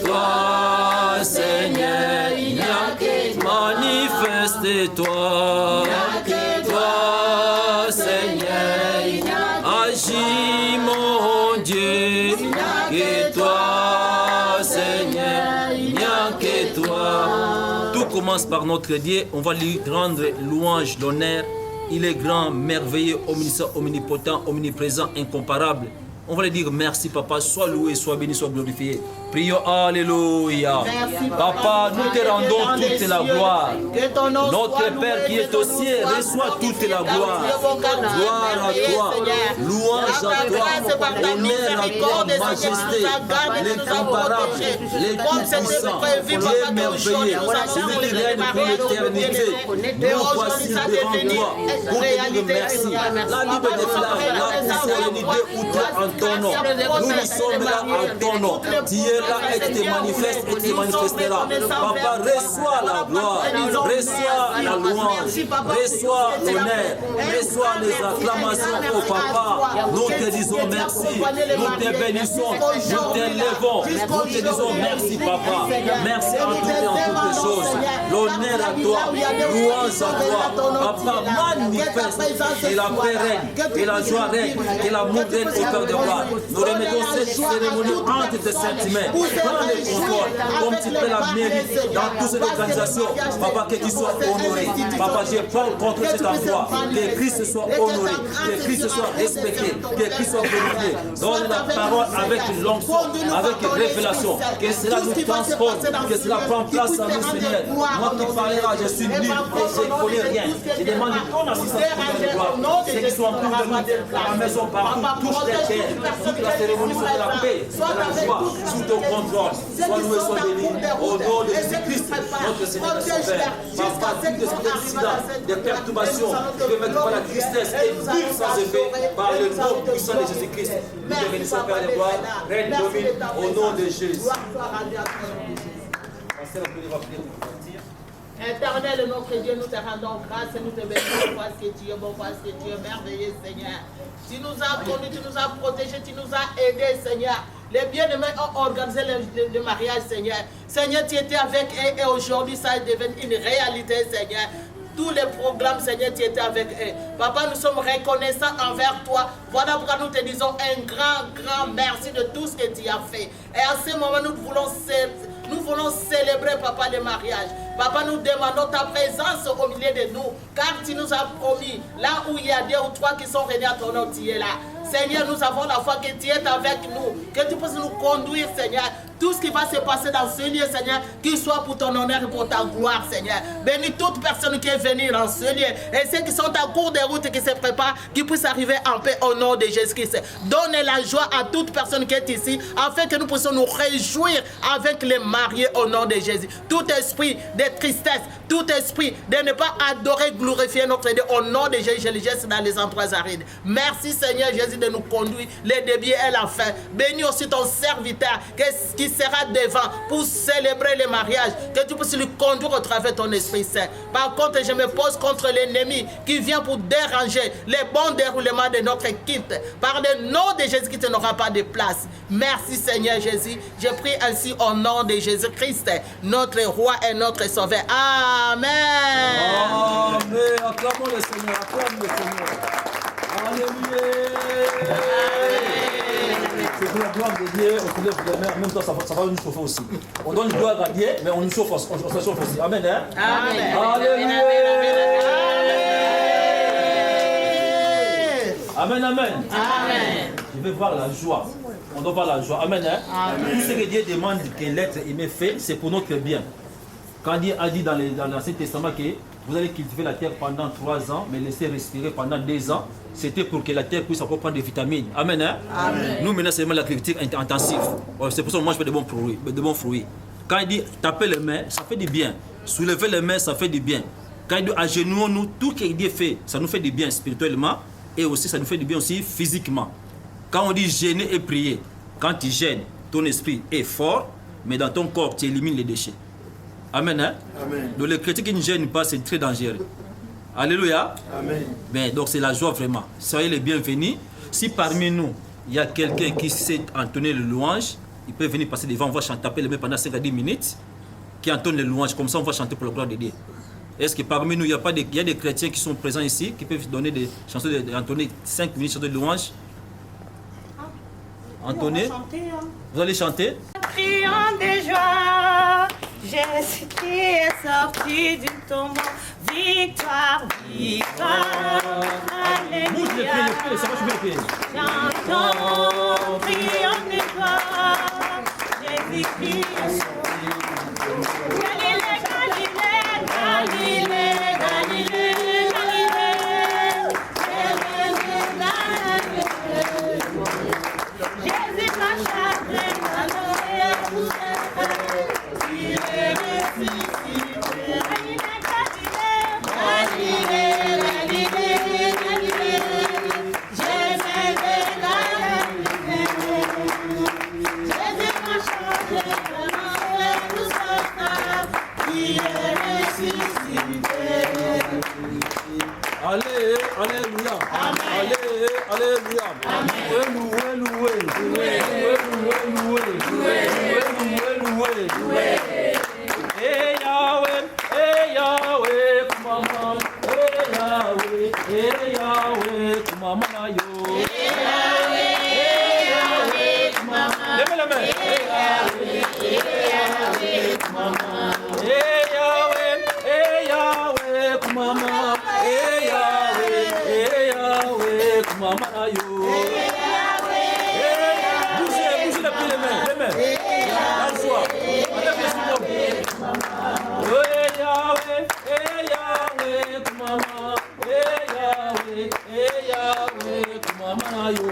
Toi, Seigneur, il n'y a que toi. Manifeste-toi. Toi, Seigneur, agis, mon Dieu. Que toi, Seigneur, il n'y a que toi. Tout commence par notre Dieu, on va lui rendre louange, l'honneur. Il est grand, merveilleux, omniscient, omnipotent, omniprésent, incomparable. On va lui dire merci papa, sois loué, sois béni, sois glorifié. Prions, alléluia. Papa, nous te rendons toute la gloire. Notre Père qui est au ciel, reçois toute la gloire. Gloire à toi, louange à toi, honneur à toi, majesté, l'incomparable, tout-puissant, le merveilleux, celui qui règne pour l'éternité. Nous voici devant toi pour te dire merci. La Bible déclare, la poussière est l'idée où toi en ton nom. Nous sommes là en ton nom. Tu es là et tu te manifestes et tu manifesteras. Papa, reçois la gloire, reçois la louange, reçois l'honneur, reçois les acclamations au Papa. Nous te disons merci, nous te bénissons, nous t'élevons, nous te disons merci Papa. Merci en toutes et en toutes choses. L'honneur à toi, louange à toi. Papa, manifeste et la paix règne, et la joie règne, et l'amour règne au cœur de gloire. Nous remettons cette cérémonie entre tes sentiments. Prends le contrôle, comme tu peux la mériter dans toutes ces organisations. Papa, que tu sois honoré. Papa, je parle contre cet endroit. Que Christ soit honoré, que Christ soit respecté, que Christ soit glorifié. Donne la parole avec l'onction, avec révélation. Que cela nous transforme, que cela prend place en nous, Seigneur. Moi qui parlera, je suis nul et je ne connais rien. Je demande ton assistance pour la gloire. Ceux qui sont en cours de nous, à la maison, partout, touche les terres. Toute la cérémonie soit de la paix, de la joie, sous ton contrôle. Sois loué, sois béni. Au nom de Jésus-Christ, notre Seigneur et Sauveur. Papa, toutes les accidents, des perturbations, qui ne mettent pas la tristesse et vivre sans effet par le nom puissant de Jésus-Christ. Nous te bénissons, Père de gloire. Règne, domine, au nom de Jésus. Éternel, notre Dieu, nous te rendons grâce et nous te bénissons parce que tu es bon, parce que tu es merveilleux, Seigneur. Tu nous as conduits, tu nous as protégés, tu nous as aidés, Seigneur. Les bien-aimés ont organisé le mariage, Seigneur. Seigneur, tu étais avec eux et aujourd'hui, ça est devenu une réalité, Seigneur. Tous les programmes, Seigneur, tu étais avec eux. Papa, nous sommes reconnaissants envers toi. Voilà pourquoi nous te disons un grand merci de tout ce que tu as fait. Et à ce moment, nous voulons célébrer, Papa, le mariage. Papa, nous demandons ta présence au milieu de nous, car tu nous as promis, là où il y a 2 ou 3 qui sont réunis à ton nom, tu es là. Seigneur, nous avons la foi que tu es avec nous, que tu puisses nous conduire, Seigneur. Tout ce qui va se passer dans ce lieu, Seigneur, qu'il soit pour ton honneur et pour ta gloire, Seigneur. Bénis toute personne qui est venue dans ce lieu et ceux qui sont en cours de route et qui se préparent, qui puissent arriver en paix au nom de Jésus-Christ. Donne la joie à toute personne qui est ici, afin que nous puissions nous réjouir avec les mariés au nom de Jésus. Tout esprit de tristesse, tout esprit de ne pas adorer, glorifier notre Dieu, au nom de Jésus, je le geste dans les endroits arides. Merci, Seigneur Jésus, de nous conduire les débuts et la fin. Bénis aussi ton serviteur qui sera devant pour célébrer le mariage, que tu puisses lui conduire au travers de ton Esprit Saint. Par contre, je me pose contre l'ennemi qui vient pour déranger le bon déroulement de notre culte. Par le nom de Jésus, qui n'aura pas de place. Merci, Seigneur Jésus. Je prie ainsi au nom de Jésus-Christ, notre roi et notre sauveur. Amen. Amen. Acclamons le Seigneur. Acclamons le Seigneur. Alléluia. C'est pour la gloire de Dieu, on soulève les mains, en même temps ça va nous chauffer aussi. On donne gloire à Dieu, mais on nous chauffe, on se chauffe aussi. Amen. Hein? Amen. Alléluia. Amen, amen. Amen. Je vais voir la joie. On doit voir la joie. Amen. Hein? Amen. Tout ce que Dieu demande que l'être humain fait, c'est pour notre bien. Quand Dieu a dit dans l'Ancien Testament que vous allez cultiver la terre pendant 3 ans, mais laisser respirer pendant 2 ans, c'était pour que la terre puisse encore prendre des vitamines. Amen. Hein? Amen. Nous, maintenant, c'est vraiment l'agriculture intensive. C'est pour ça qu'on mange de bons fruits. Quand il dit taper les mains, ça fait du bien. Soulever les mains, ça fait du bien. Quand il dit agenouillons-nous, tout ce que Dieu fait, ça nous fait du bien spirituellement et aussi ça nous fait du bien aussi physiquement. Quand on dit gêner et prier, quand tu gênes, ton esprit est fort, mais dans ton corps, tu élimines les déchets. Amen. Hein? Amen. Donc les chrétiens qui ne gênent pas, c'est très dangereux. Alléluia. Amen. Ben, donc c'est la joie vraiment. Soyez les bienvenus. Si parmi nous, il y a quelqu'un qui sait entonner le louange, il peut venir passer devant, on va chanter, taper les mains pendant 5 à 10 minutes, qui entonne le louange. Comme ça, on va chanter pour la gloire de Dieu. Est-ce que parmi nous, il y a des chrétiens qui sont présents ici, qui peuvent donner des chansons, entonner 5 minutes de louange? Entonner. Vous allez chanter? Criant de joie, Jésus qui est sorti du tombeau. Victoire, victoire, alléluia. Chantons, criant de joie, Jésus qui est sorti du tombeau. Galilée, Galilée, Galilée, Galilée, Galilée. Jésus marche après la il est ressuscité. Galilée, Galilée, Galilée, Jésus de Galilée. Allez, alléluia. Allez, alléluia. Hey Yahweh, kumama. Hey Yahweh, kumama na yo. Hey Yahweh, kumama. Lève la main. Hey Yahweh, kumama. Hey Yahweh, kumama. Hey Yahweh, kumama na yo. Bougez les mains. Lance-toi. Enlève les souvenirs. Hey Yahweh, kumama. Hey Yahweh, kumama na yo.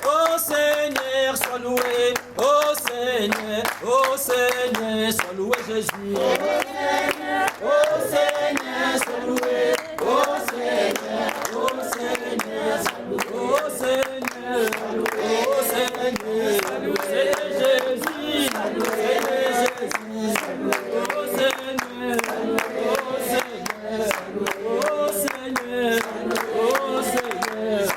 Oh Seigneur, sois loué. Oh Seigneur, sois loué Jésus. Oh Seigneur, sois loué. Oh Seigneur, oh Seigneur, oh Seigneur, Seigneur Jésus, Seigneur Jésus, oh Seigneur, oh Seigneur, oh Seigneur, oh Seigneur,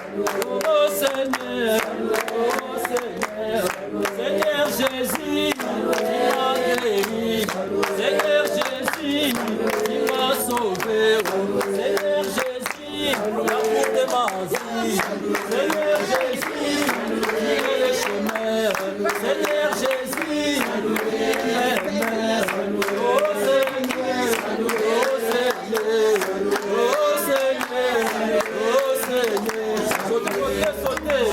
oh Seigneur, oh Seigneur, Seigneur Jésus, tu m'as guéri, Seigneur Jésus, tu m'as sauvé, Seigneur Jésus, l'amour de ma vie, Seigneur Jésus, tu es le chemin, Seigneur Jésus, tu es la mère, oh Seigneur, oh Seigneur, oh Seigneur, oh Seigneur, sautez,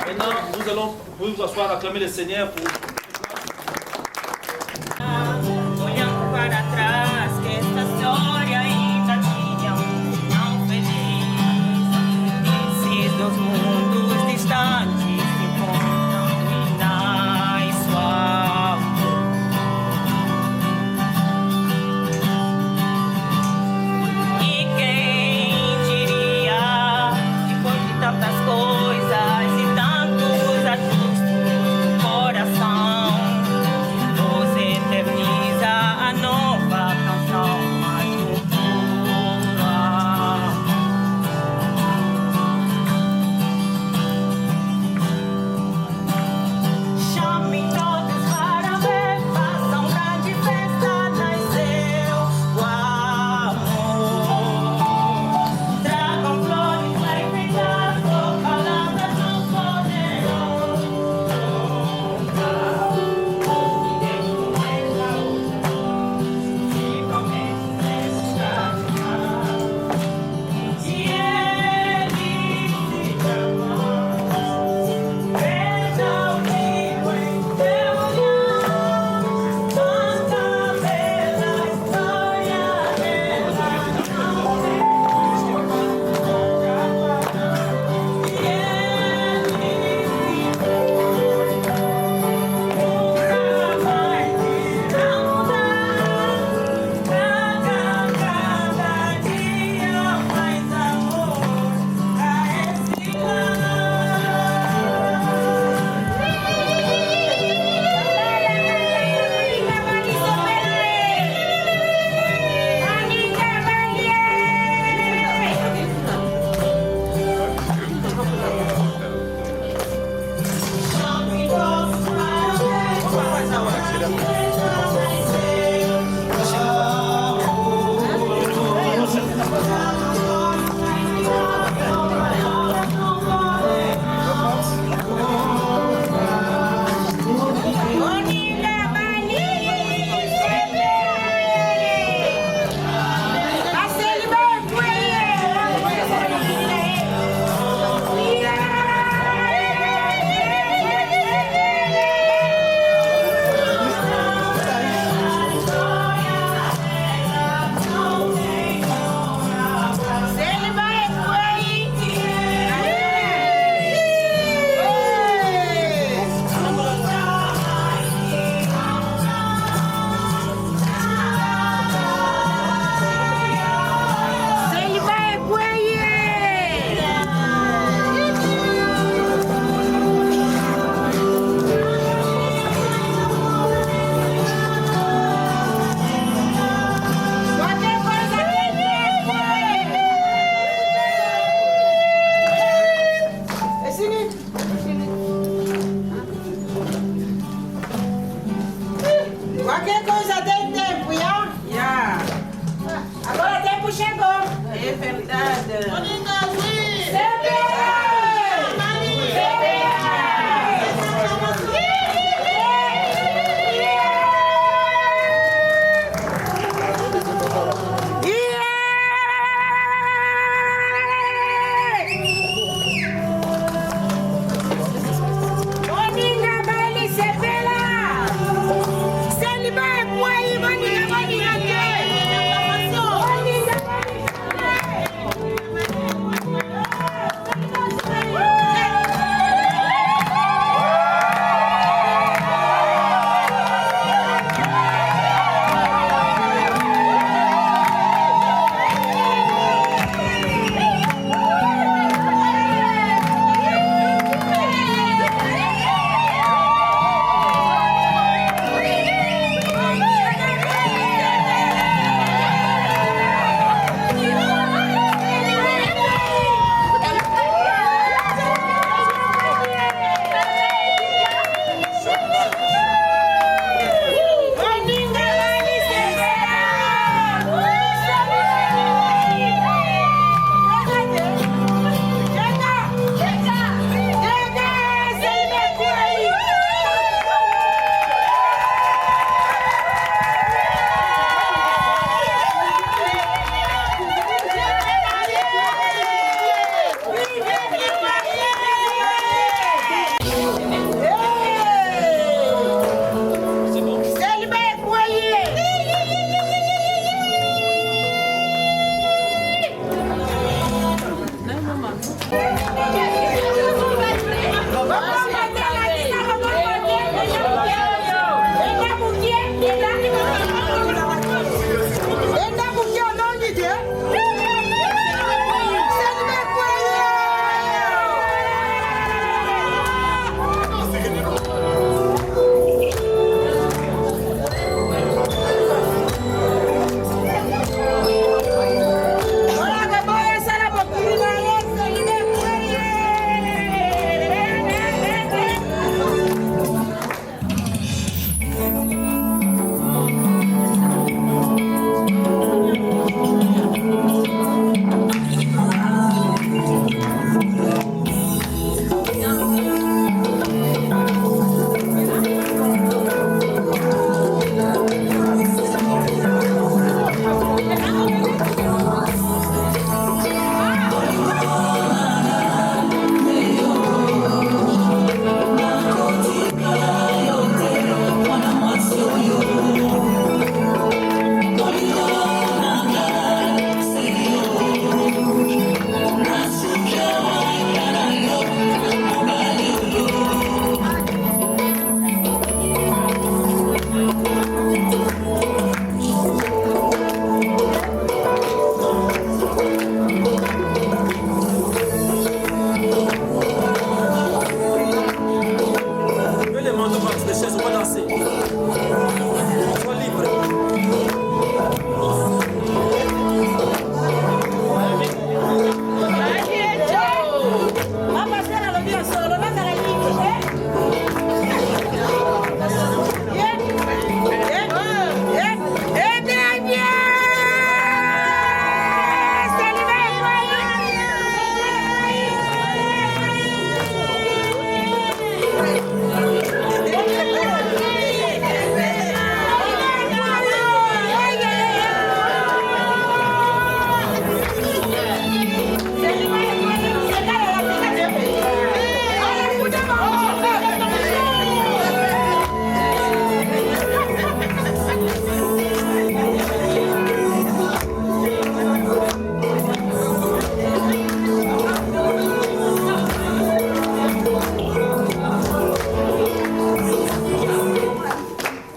Maintenant, nous allons vous asseoir, acclamer le Seigneur pour... Olhando para trás, que esta história ainda tinha um final feliz. Esses dois mundos distantes se encontram na sua amor. E quem diria, depois de tantas coisas e tantos ajustes, coração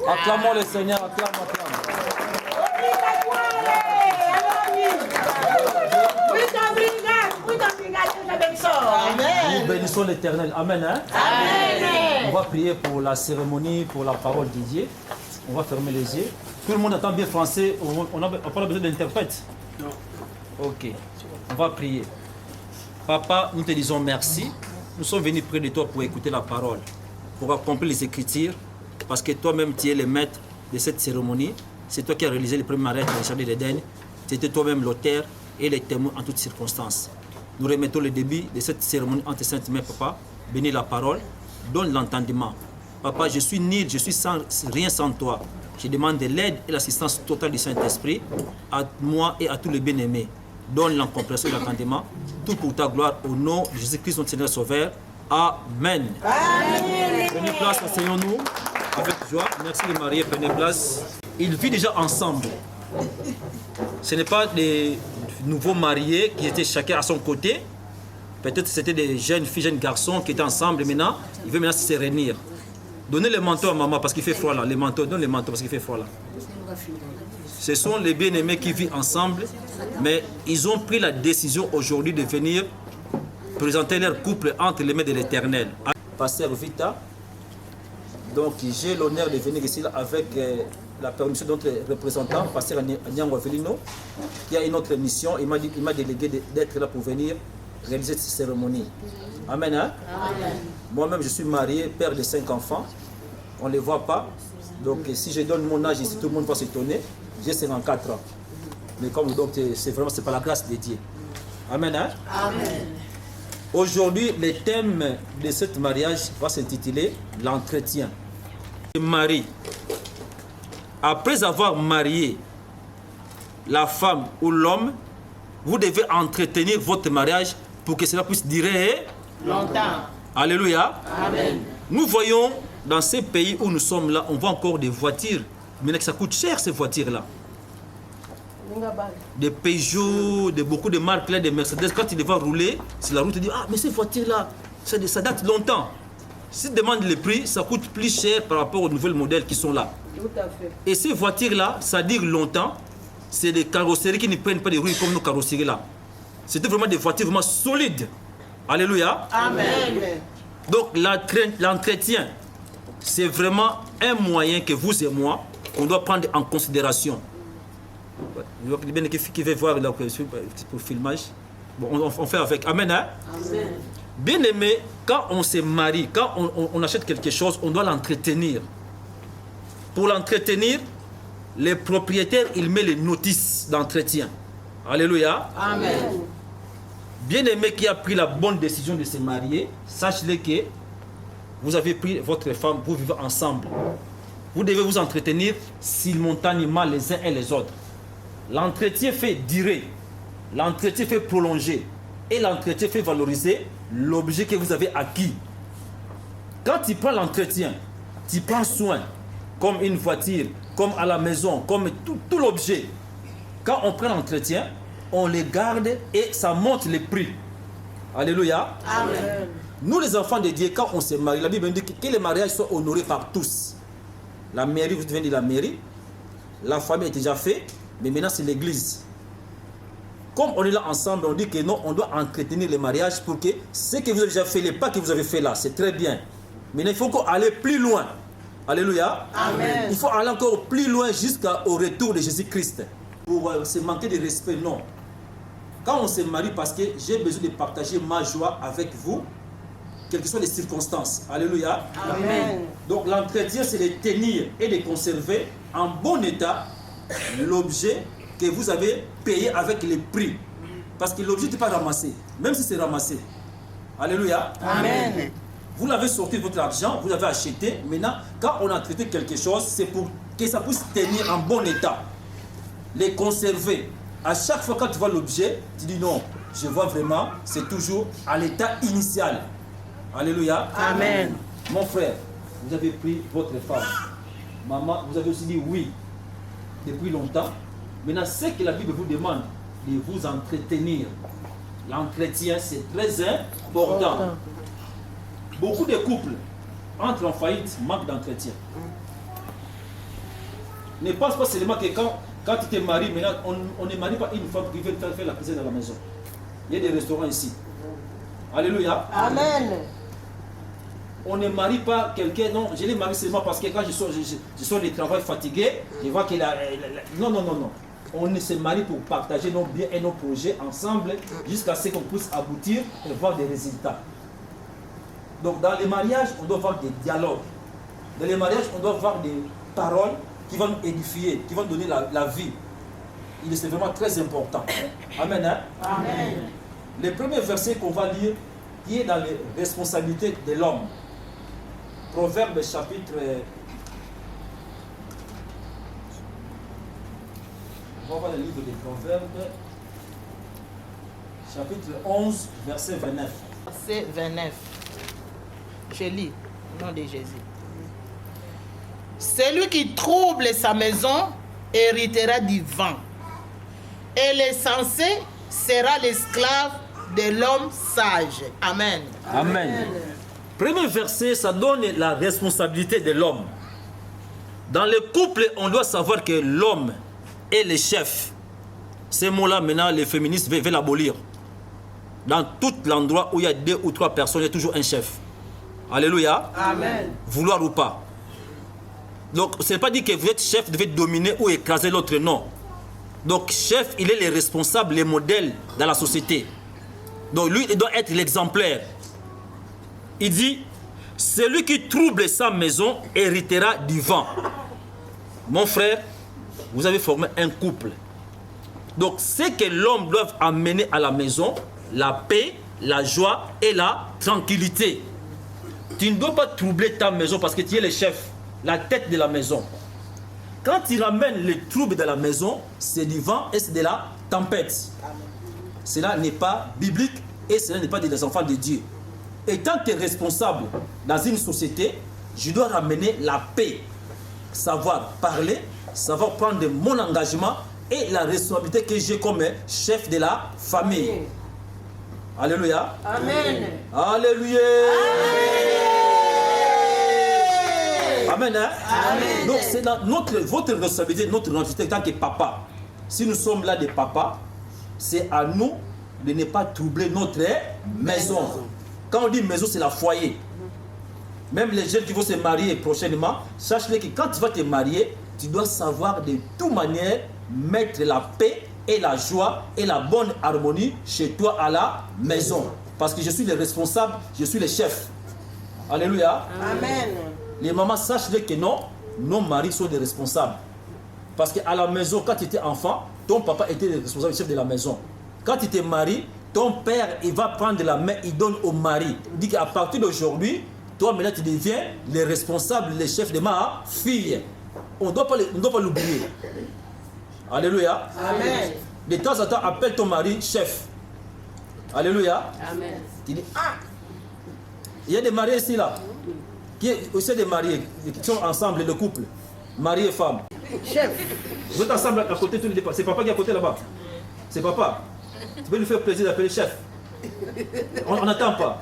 Acclamons le Seigneur, acclame. Nous bénissons l'Éternel. Amen. Hein? Amen. On va prier pour la cérémonie, pour la parole dédiée. On va fermer les yeux. Tout le monde entend bien français. On n'a pas besoin d'interprète. Non. Ok. On va prier. Papa, nous te disons merci. Nous sommes venus près de toi pour écouter la parole, pour accomplir les Écritures, parce que toi-même, tu es le maître de cette cérémonie. C'est toi qui as réalisé le premier mariage dans le jardin d'Éden. C'était toi-même l'auteur et le témoin en toutes circonstances. Nous remettons le début de cette cérémonie entre tes saintes mains, Papa. Bénis la parole, donne l'entendement. Papa, je suis nul, je suis rien sans toi. Je demande de l'aide et l'assistance totale du Saint-Esprit à moi et à tous les bien-aimés. Donne l'incompréhension et l'entendement, tout pour ta gloire, au nom de Jésus-Christ, notre Seigneur Sauveur. Amen. Amen. Prenez place, asseyons-nous avec joie. Merci les mariés, prenez place. Ils vivent déjà ensemble. Ce n'est pas des nouveaux mariés qui étaient chacun à son côté. Peut-être c'était des jeunes filles, jeunes garçons qui étaient ensemble. Et maintenant, ils veulent maintenant se réunir. Donnez le manteau à maman parce qu'il fait froid là. Les manteaux, donne les manteaux parce qu'il fait froid là. Ce sont les bien-aimés qui vivent ensemble, mais ils ont pris la décision aujourd'hui de venir présenter leur couple entre les mains de l'Éternel. Pasteur Vita, donc j'ai l'honneur de venir ici avec la permission de notre représentant, Pasteur Nyango Avelino, qui a une autre mission. Il m'a délégué d'être là pour venir réaliser cette cérémonie. Amen. Hein? Amen. Moi-même, je suis marié, père de 5 enfants. On ne les voit pas. Donc si je donne mon âge ici, tout le monde va s'étonner. J'ai 54 ans. Mais comme donc c'est pas la grâce de Dieu. Amen. Hein? Amen. Aujourd'hui, le thème de ce mariage va s'intituler l'entretien. Marie, après avoir marié la femme ou l'homme, vous devez entretenir votre mariage pour que cela puisse durer longtemps. Alléluia. Amen. Nous voyons dans ces pays où nous sommes là, on voit encore des voitures. Mais ça coûte cher ces voitures-là. des Peugeot, de beaucoup de marques là, des Mercedes, quand tu les vois rouler sur la route, tu dis ah mais cette voiture là, ça date longtemps. Si tu demandes le prix, ça coûte plus cher par rapport aux nouvelles modèles qui sont là. Tout à fait. Et ces voitures là, ça dure longtemps. C'est des carrosseries qui ne prennent pas des roues comme nos carrosseries là. C'était vraiment des voitures vraiment solides. Alléluia. Amen. Donc l'entretien, c'est vraiment un moyen que vous et moi, on doit prendre en considération. Qui veut voir là pour le filmage, bon, on fait avec. Amen. Hein? Amen. Bien aimé, quand on se marie, quand on achète quelque chose, on doit l'entretenir. Pour l'entretenir, le propriétaire, il met les notices d'entretien. Alléluia. Amen. Bien aimé qui a pris la bonne décision de se marier, sachez-le que vous avez pris votre femme, vous vivez ensemble. Vous devez vous entretenir simultanément les uns et les autres. L'entretien fait durer, l'entretien fait prolonger et l'entretien fait valoriser l'objet que vous avez acquis. Quand tu prends l'entretien, tu prends soin, comme une voiture, comme à la maison, comme tout l'objet. Quand on prend l'entretien, on les garde et ça monte les prix. Alléluia. Amen. Nous les enfants de Dieu, quand on se marie, la Bible dit que les mariages soient honorés par tous. La mairie, vous venez de la mairie, la famille est déjà faite, mais maintenant c'est l'église. Comme on est là ensemble, on dit que non, on doit entretenir les mariages pour que ce que vous avez déjà fait, les pas que vous avez fait là, c'est très bien. Mais il faut encore aller plus loin. Alléluia. Amen. Il faut aller encore plus loin jusqu'au retour de Jésus-Christ. Pour se manquer de respect, non. Quand on se marie, parce que j'ai besoin de partager ma joie avec vous, quelles que soient les circonstances. Alléluia. Amen. Donc l'entretien, c'est de tenir et de conserver en bon état l'objet que vous avez payé avec les prix. Parce que l'objet n'est pas ramassé, même si c'est ramassé. Alléluia. Amen. Vous l'avez sorti de votre argent, vous l'avez acheté. Maintenant, quand on a traité quelque chose, c'est pour que ça puisse tenir en bon état. Les conserver. À chaque fois quand tu vois l'objet, tu dis non, je vois vraiment, c'est toujours à l'état initial. Alléluia. Amen. Mon frère, vous avez pris votre femme. Maman, vous avez aussi dit oui depuis longtemps. Maintenant, ce que la Bible vous demande, de vous entretenir. L'entretien, c'est très important. Beaucoup de couples entrent en faillite, manquent d'entretien. Ne pense pas seulement que quand tu te maries, maintenant, on ne marie pas une femme qui veut faire la cuisine à la maison. Il y a des restaurants ici. Alléluia. Amen. On ne marie pas quelqu'un, non, je l'ai marié seulement parce que quand je sors du travail fatigué, je vois qu'il a... Non. On ne se marie pour partager nos biens et nos projets ensemble jusqu'à ce qu'on puisse aboutir et voir des résultats. Donc dans les mariages, on doit avoir des dialogues. Dans les mariages, on doit avoir des paroles qui vont nous édifier, qui vont donner la vie. C'est vraiment très important. Amen. Hein? Amen. Le premier verset qu'on va lire, qui est dans les responsabilités de l'homme. Proverbe chapitre... On va voir le livre des Proverbes, chapitre 11, verset 29. Verset 29. Je lis, au nom de Jésus. Celui qui trouble sa maison héritera du vent, et l'insensé sera l'esclave de l'homme sage. Amen. Amen. Premier verset, ça donne la responsabilité de l'homme. Dans le couple, on doit savoir que l'homme est le chef. Ces mots-là, maintenant, les féministes veulent l'abolir. Dans tout l'endroit où il y a 2 ou 3 personnes, il y a toujours un chef. Alléluia. Amen. Vouloir ou pas. Donc, ce n'est pas dit que vous êtes chef, vous devez dominer ou écraser l'autre, non. Donc, chef, il est le responsable, le modèle dans la société. Donc, lui, il doit être l'exemplaire. Il dit, celui qui trouble sa maison héritera du vent. Mon frère, vous avez formé un couple. Donc, ce que l'homme doit amener à la maison, la paix, la joie et la tranquillité. Tu ne dois pas troubler ta maison parce que tu es le chef, la tête de la maison. Quand tu ramènes les troubles de la maison, c'est du vent et c'est de la tempête. Cela n'est pas biblique et cela n'est pas des enfants de Dieu. Étant que responsable dans une société, je dois ramener la paix, savoir parler, savoir prendre mon engagement et la responsabilité que j'ai comme chef de la famille. Alléluia. Amen. Alléluia. Amen. Hein? Amen. Donc c'est votre responsabilité, notre responsabilité en tant que papa. Si nous sommes là des papas, c'est à nous de ne pas troubler notre maison. Quand on dit maison, c'est la foyer. Même les jeunes qui vont se marier prochainement, sache-le que quand tu vas te marier, tu dois savoir de toute manière mettre la paix et la joie et la bonne harmonie chez toi à la maison. Parce que je suis le responsable, je suis le chef. Alléluia. Amen. Les mamans, sachez que non, nos maris sont des responsables. Parce qu'à la maison, quand tu étais enfant, ton papa était le responsable, le chef de la maison. Quand tu te maries, ton père, il va prendre la main, il donne au mari. Il dit qu'à partir d'aujourd'hui, toi maintenant tu deviens le responsable, le chef de ma fille. On ne doit pas l'oublier. Alléluia. Amen. De temps en temps, appelle ton mari chef. Alléluia. Amen. Tu dis, ah, il y a des mariés ici là. Qui sont des mariés, qui sont ensemble, le couple. Mari et femme. Chef. Vous êtes ensemble à côté tous les deux. C'est papa qui est à côté là-bas. C'est papa. Tu peux lui faire plaisir d'appeler chef. On n'attend pas.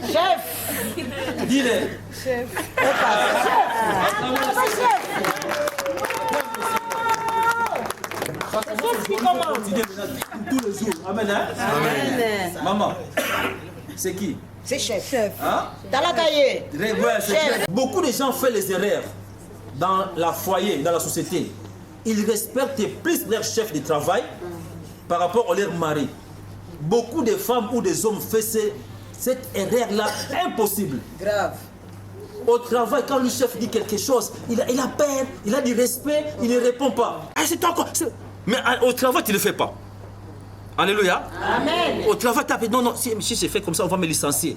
Chef. Dis-le. Chef. Tous les jours. Amen. Hein? Amen. Maman, c'est qui? C'est chef. Hein? Dans la cahier. Beaucoup de gens font les erreurs dans la foyer, dans la société. Ils respectent plus leur chef de travail par rapport à leur mari. Beaucoup de femmes ou des hommes font cette erreur-là impossible. Grave. Au travail, quand le chef dit quelque chose, il a peur, il a du respect, il ne répond pas. Ah, c'est encore. Mais au travail, tu ne le fais pas. Alléluia. Amen. Au travail, tu as dit non, si c'est fait comme ça, on va me licencier.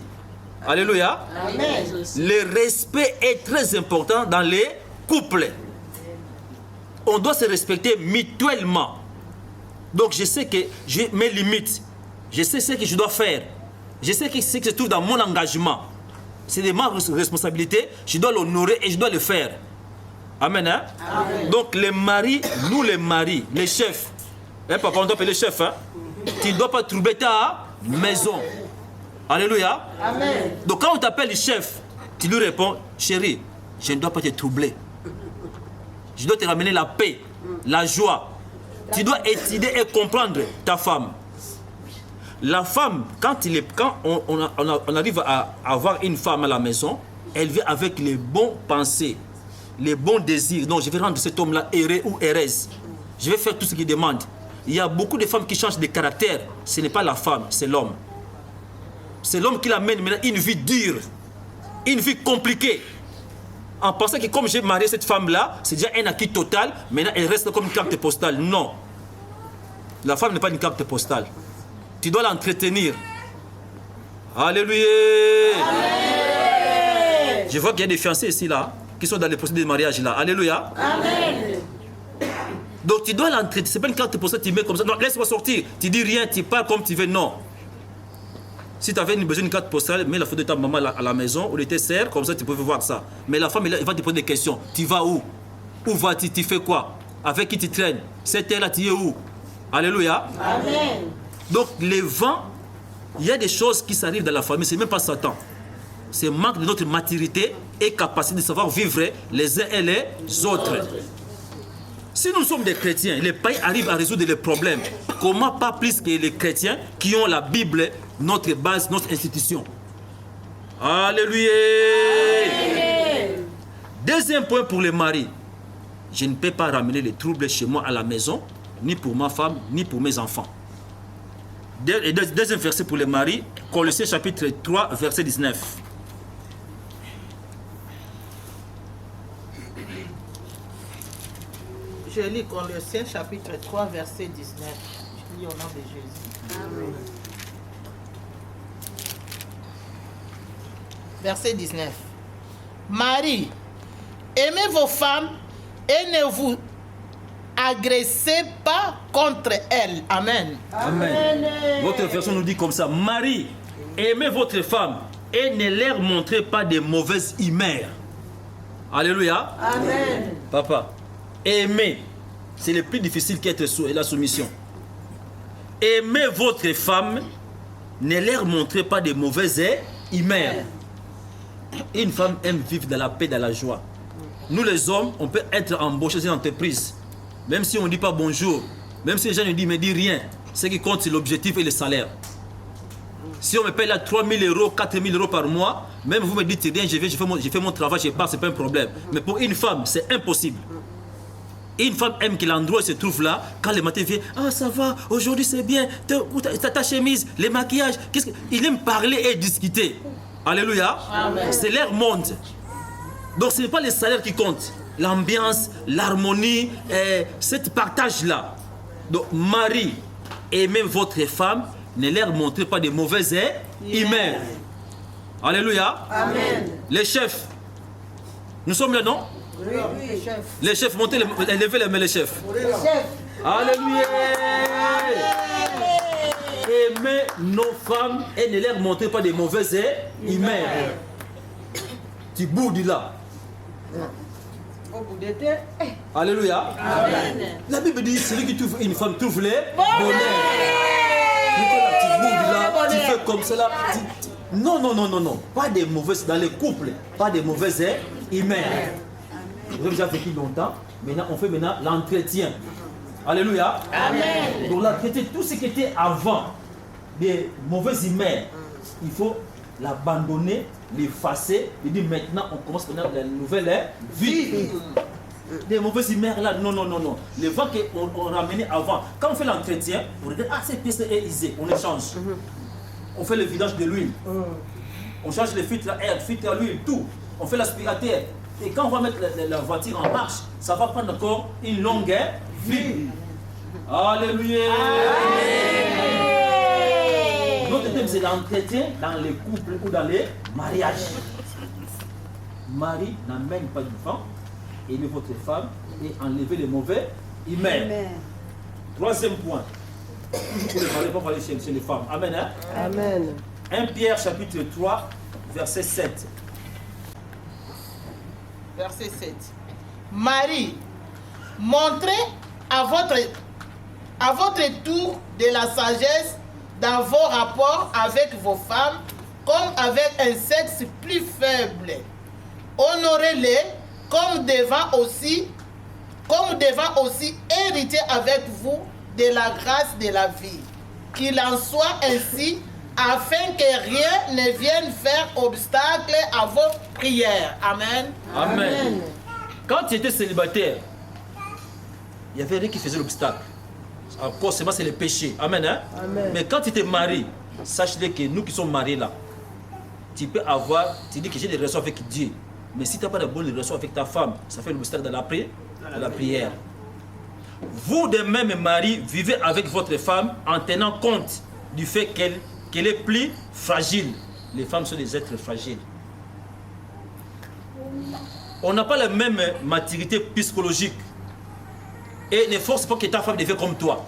Alléluia. Amen. Le respect est très important dans les couples. On doit se respecter mutuellement. Donc je sais que j'ai mes limites. Je sais ce que je dois faire. Je sais que ce qui se trouve dans mon engagement. C'est de ma responsabilité. Je dois l'honorer et je dois le faire. Amen. Hein? Amen. Donc les maris, nous les maris, les chefs. Hein, papa, on doit appeler les chefs. Hein? Tu ne dois pas troubler ta maison. Alléluia. Amen. Donc quand on t'appelle le chef, tu lui réponds, chérie, je ne dois pas te troubler. Je dois te ramener la paix, la joie. Tu dois étudier et comprendre ta femme. La femme, quand on arrive à avoir une femme à la maison, elle vient avec les bons pensées, les bons désirs. Non, je vais rendre cet homme-là heureux ou heureuse. Je vais faire tout ce qu'il demande. Il y a beaucoup de femmes qui changent de caractère. Ce n'est pas la femme, c'est l'homme. C'est l'homme qui l'amène maintenant une vie dure, une vie compliquée. En pensant que comme j'ai marié cette femme-là, c'est déjà un acquis total, maintenant elle reste comme une carte postale. Non. La femme n'est pas une carte postale. Tu dois l'entretenir. Alléluia. Amen. Je vois qu'il y a des fiancés ici, là, qui sont dans les procédures de mariage, là. Alléluia. Amen. Donc tu dois l'entretenir. Ce n'est pas une carte postale, tu mets comme ça. Non, laisse-moi sortir. Tu dis rien, tu parles comme tu veux. Non. Si tu avais besoin d'une carte postale, mets la photo de ta maman à la maison ou de tes sœurs, comme ça tu peux voir ça. Mais la femme, elle va te poser des questions. Tu vas où? Où vas-tu? Tu fais quoi? Avec qui tu traînes? Cette terre-là, tu es où? Alléluia. Amen. Donc les vents, il y a des choses qui s'arrivent dans la famille, c'est même pas Satan. C'est manque de notre maturité et capacité de savoir vivre les uns et les autres. Si nous sommes des chrétiens, les pays arrivent à résoudre les problèmes. Comment pas plus que les chrétiens qui ont la Bible, notre base, notre institution. Alléluia. Amen. Deuxième point pour les maris. Je ne peux pas ramener les troubles chez moi à la maison, ni pour ma femme, ni pour mes enfants. Deuxième verset pour les maris, Colossiens chapitre 3, verset 19. Je lis Colossiens chapitre 3, verset 19. Je lis au nom de Jésus. Amen. Verset 19. Marie, aimez vos femmes et ne vous agressez pas contre elles. Amen. Amen. Votre version nous dit comme ça. Marie, aimez votre femme et ne leur montrez pas de mauvaises humeurs. Alléluia. Amen. Papa, aimez C'est le plus difficile qu'être la soumission. Aimez votre femme, ne leur montrez pas de mauvaises humeurs. Une femme aime vivre dans la paix, dans la joie. Nous les hommes, on peut être embauchés dans une entreprise. Même si on ne dit pas bonjour, même si les gens ne disent rien, ce qui compte c'est l'objectif et le salaire. Si on me paye là 3 000 euros, 4 000 euros par mois, même vous me dites rien, je fais mon travail, je pars, ce n'est pas un problème. Mais pour une femme, c'est impossible. Une femme aime que l'endroit où elle se trouve là, quand le matin vient, ah ça va, aujourd'hui c'est bien, ta chemise, les maquillages, il aime parler et discuter. Alléluia. C'est leur monde. Donc ce n'est pas le salaire qui compte. L'ambiance, l'harmonie, ce partage-là. Donc mari, aimez votre femme, ne leur montrez pas de mauvaises humeurs. Alléluia. Amen. Les chefs, nous sommes là, non? Oui, les chefs. Les chefs, montez, levez les mains, les chefs. Les chefs. Alléluia. Aimez nos femmes et ne leur montrez pas de mauvaises humeurs. Tu boudes là. Alléluia. Amen. La Bible dit celui qui trouve une femme trouve le bonheur. Tu boudes là, tu fais comme cela. Non, non, non, non, non. Pas de mauvaises dans les couples, pas de mauvaises humeurs. Vous avez déjà vécu longtemps. Maintenant, on fait l'entretien. Alléluia. Amen. Donc l'entretien, tout ce qui était avant des mauvaises humeurs, il faut l'abandonner, l'effacer, et dire maintenant on commence maintenant la nouvelle vie. Des mauvaises humeurs là, non, non, non, non. Les vents qu'on ramenait avant, quand on fait l'entretien, on regarde, ah cette pièce est usée, on échange. On fait le vidage de l'huile. On change les filtres à air, filtres à l'huile, tout. On fait l'aspirateur. Et quand on va mettre la voiture en marche, ça va prendre encore une longue vie. Alléluia. Notre thème c'est l'entretien dans les couples ou dans les mariages. Mari n'amène pas d'enfant, aimez votre femme et enlevez les mauvais humeurs. Troisième point. Pour les maris, on va aller chez les femmes. Amen. Hein? Amen. 1 Pierre chapitre 3, verset 7. Verset 7. Marie, montrez à votre tour de la sagesse dans vos rapports avec vos femmes, comme avec un sexe plus faible. Honorez-les comme devant aussi hériter avec vous de la grâce de la vie. Qu'il en soit ainsi, afin que rien ne vienne faire obstacle à vos prières. Amen. Amen. Quand tu étais célibataire, il n'y avait rien qui faisait l'obstacle. Encore, c'est le péché. Amen, hein? Amen. Mais quand tu étais marié, sache-le que nous qui sommes mariés là, tu peux avoir, tu dis que j'ai des relations avec Dieu. Mais si tu n'as pas de bonnes relations avec ta femme, ça fait l'obstacle dans la prière. Vous de même, mari, vivez avec votre femme en tenant compte du fait qu'elle est plus fragile. Les femmes sont des êtres fragiles. On n'a pas la même maturité psychologique. Et ne force pas que ta femme devienne comme toi.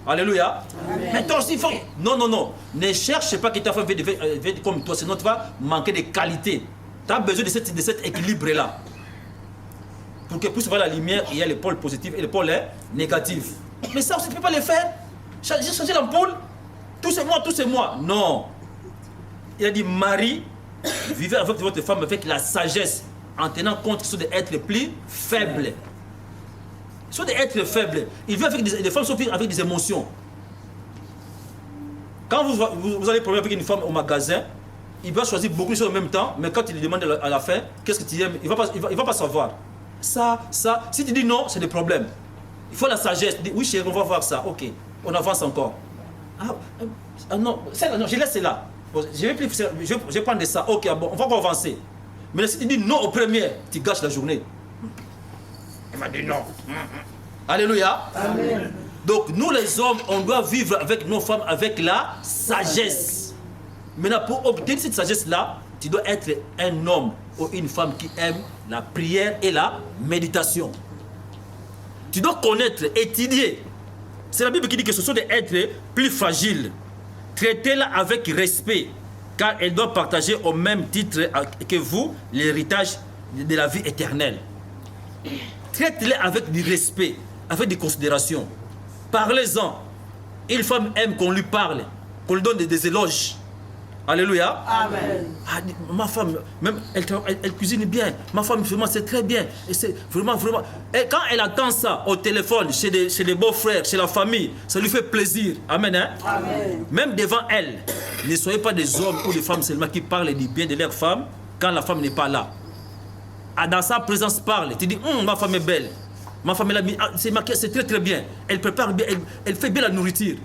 Alléluia. Amen. Mais toi aussi, il faut... Non, non, non. Ne cherche pas que ta femme devienne comme toi, sinon tu vas manquer de qualité. Tu as besoin de cet équilibre-là. Pour que puisse voir la lumière, il y a les pôles positifs et les pôles négatifs. Mais ça aussi, tu ne peux pas le faire. Changer l'ampoule. Tout c'est moi. Non. Il a dit, Marie, vivez avec votre femme avec la sagesse, en tenant compte qu'ils sont des êtres plus faibles. Ils sont des êtres faibles. Ils vivent avec des femmes sont avec des émotions. Quand vous avez problème avec une femme au magasin, il va choisir beaucoup de choses en même temps, mais quand il lui demande à la fin, qu'est-ce que tu aimes, il va pas savoir. Ça. Si tu dis non, c'est des problèmes. Il faut la sagesse. Tu dis, oui chérie, on va voir ça. Ok, on avance encore. Non, je laisse cela. Bon, je vais prendre ça. Ok, bon, on va avancer. Mais si tu dis non au premier, tu gâches la journée. Il m'a dit non. Alléluia. Amen. Donc nous les hommes, on doit vivre avec nos femmes avec la sagesse. Maintenant, pour obtenir cette sagesse-là, tu dois être un homme ou une femme qui aime la prière et la méditation. Tu dois connaître, étudier. C'est la Bible qui dit que ce sont des êtres plus fragiles. Traitez-la avec respect, car elle doit partager au même titre que vous l'héritage de la vie éternelle. Traite-les avec du respect. avec des considérations. Parlez-en. Une femme aime qu'on lui parle, qu'on lui donne des éloges. Alléluia. Amen. Ah, ma femme, même elle cuisine bien. Ma femme, vraiment, c'est très bien. Et c'est vraiment. Et quand elle entend ça au téléphone, chez les beaux-frères, chez la famille, ça lui fait plaisir. Amen. Hein? Amen. Même devant elle, ne soyez pas des hommes ou des femmes seulement qui parlent du bien de leur femme quand la femme n'est pas là. Ah, dans sa présence, parle. Tu dis, ma femme est belle. Ma femme, c'est marqué, c'est très très bien. Elle prépare bien, elle fait bien la nourriture.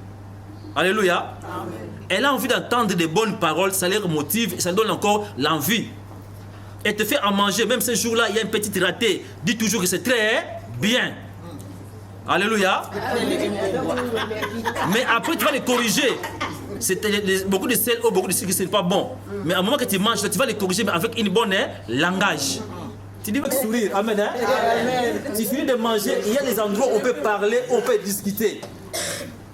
Alléluia. Amen. Elle a envie d'entendre des bonnes paroles, ça les motive et ça donne encore l'envie. Elle te fait à manger, même ce jour-là, il y a une petite ratée. Dis toujours que c'est très bien. Alléluia. Mais après, tu vas les corriger. Beaucoup de sel ou beaucoup de sucre, ce n'est pas bon. Mais à un moment que tu manges, tu vas les corriger mais avec une bonne langage. Tu dis avec sourire. Amen. Hein? Amen. Tu finis de manger, il y a des endroits où on peut parler, on peut discuter.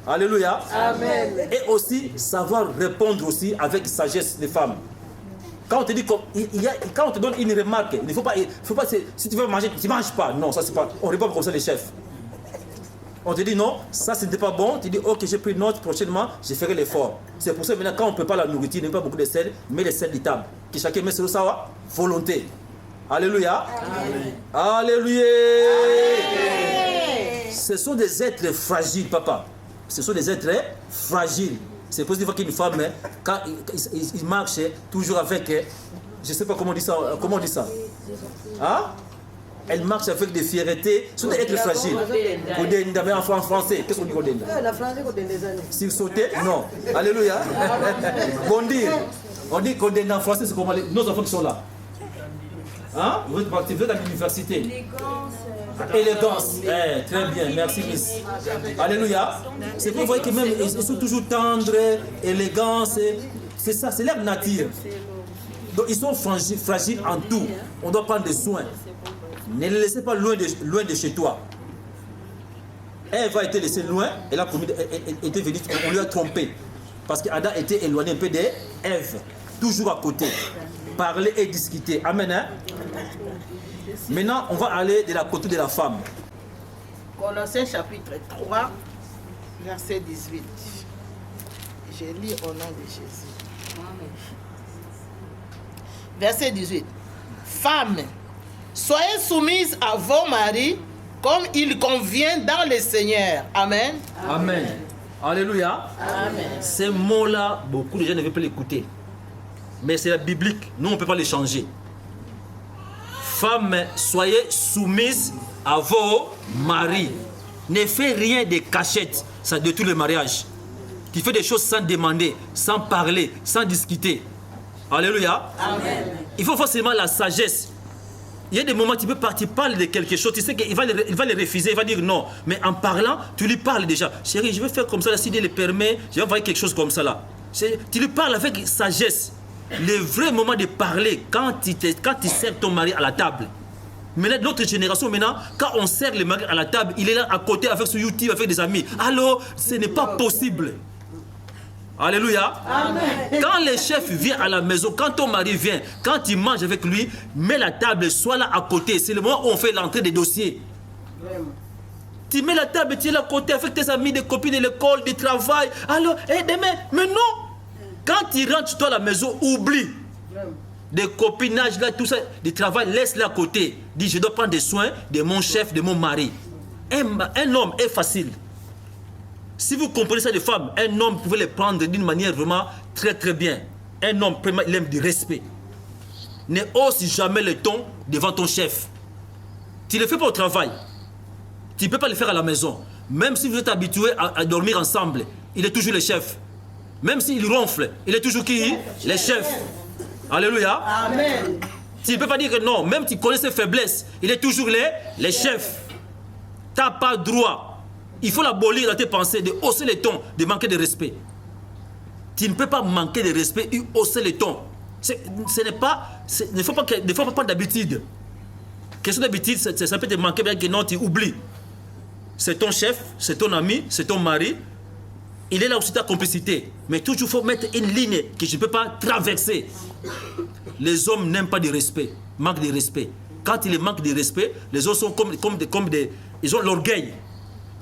Alléluia. Amen. Et aussi savoir répondre aussi avec sagesse des femmes. Quand on te dit quand on te donne une remarque, il ne faut pas si tu veux manger, tu ne manges pas. Non, ça c'est pas. On ne répond pas comme ça les chefs. On te dit non, ça c'était pas bon. Tu dis ok, j'ai pris note, prochainement je ferai l'effort. C'est pour ça maintenant quand on ne peut pas la nourriture, il n'y a pas beaucoup de sel, mais les sels de table. Que chacun met sur sa volonté. Alléluia. Amen. Alléluia. Amen. Ce sont des êtres fragiles, papa. Ce sont des êtres fragiles. C'est possible qu'une femme, quand il marche toujours avec, je ne sais pas comment on dit ça. Comment on dit ça? Hein? Elle marche avec des fiertés. Ce sont des êtres fragiles. En français, qu'est-ce qu'on dit Kodenda? La français, Si sauter? Non. Alléluia. Bondir. On dit Kodenda en français, c'est comment nos enfants qui sont là. Hein? Vous êtes à l'université. Élégance. Très bien, merci Miss. Alléluia. C'est pour vous voyez que même ils sont toujours tendres, élégants. C'est ça, c'est leur nature. Donc ils sont fragiles en tout. On doit prendre des soins. Ne les laissez pas loin de chez toi. Elle va être laissée loin. Elle a commis, elle était venue, on lui a trompé. Parce qu'Adam était éloigné un peu d'Ève. Toujours à côté. Parler et discuter. Amen. Hein? Maintenant, on va aller de la côté de la femme. Colossiens chapitre 3, verset 18. Je lis au nom de Jésus. Verset 18. Femmes, soyez soumises à vos maris comme il convient dans le Seigneur. Amen. Amen. Alléluia. Amen. Ces mots-là, beaucoup de gens ne veulent pas l'écouter. Mais c'est la biblique. Nous, on ne peut pas les changer. Femmes, soyez soumises à vos maris. Ne faites rien de cachette. Ça détruit le mariage. Tu fais des choses sans demander, sans parler, sans discuter. Alléluia. Amen. Il faut forcément la sagesse. Il y a des moments où tu parles de quelque chose, tu sais qu'il va le refuser, il va dire non. Mais en parlant, tu lui parles déjà. Chérie, je vais faire comme ça, si Dieu le permet, je vais envoyer quelque chose comme ça là. Tu lui parles avec sagesse. Le vrai moment de parler, quand tu sers ton mari à la table. Maintenant, notre génération, quand on sert le mari à la table, il est là à côté avec son YouTube, avec des amis. Alors, ce n'est pas possible. Alléluia. Amen. Quand le chef vient à la maison, quand ton mari vient, quand tu manges avec lui, mets la table, sois là à côté. C'est le moment où on fait l'entrée des dossiers. Vraiment. Tu mets la table, tu es là à côté avec tes amis, des copines de l'école, du travail. Alors, demain, mais non. Quand tu rentres toi à la maison, oublie. Des copinages, là, tout ça, du travail, laisse-le à côté. Dis, je dois prendre des soins de mon chef, de mon mari. Un homme est facile. Si vous comprenez ça des femmes, un homme pouvait les prendre d'une manière vraiment très très bien. Un homme, il aime du respect. Ne hausse jamais le ton devant ton chef. Tu ne le fais pas au travail. Tu ne peux pas le faire à la maison. Même si vous êtes habitués à dormir ensemble, il est toujours le chef. Même s'il ronfle, il est toujours qui? Le chef. Alléluia. Amen. Tu ne peux pas dire que non, même si tu connais ses faiblesses, il est toujours le chef. Tu n'as pas droit. Il faut l'abolir dans tes pensées, de hausser les tons, de manquer de respect. Tu ne peux pas manquer de respect et hausser les tons. Il ne faut pas prendre d'habitude. Question d'habitude, ça peut te manquer, bien que non, tu oublies. C'est ton chef, c'est ton ami, c'est ton mari. Il est là aussi ta complicité. Mais toujours, il faut mettre une ligne que je ne peux pas traverser. Les hommes n'aiment pas de respect, manquent de respect. Quand ils manquent de respect, les hommes sont comme des... Ils ont l'orgueil.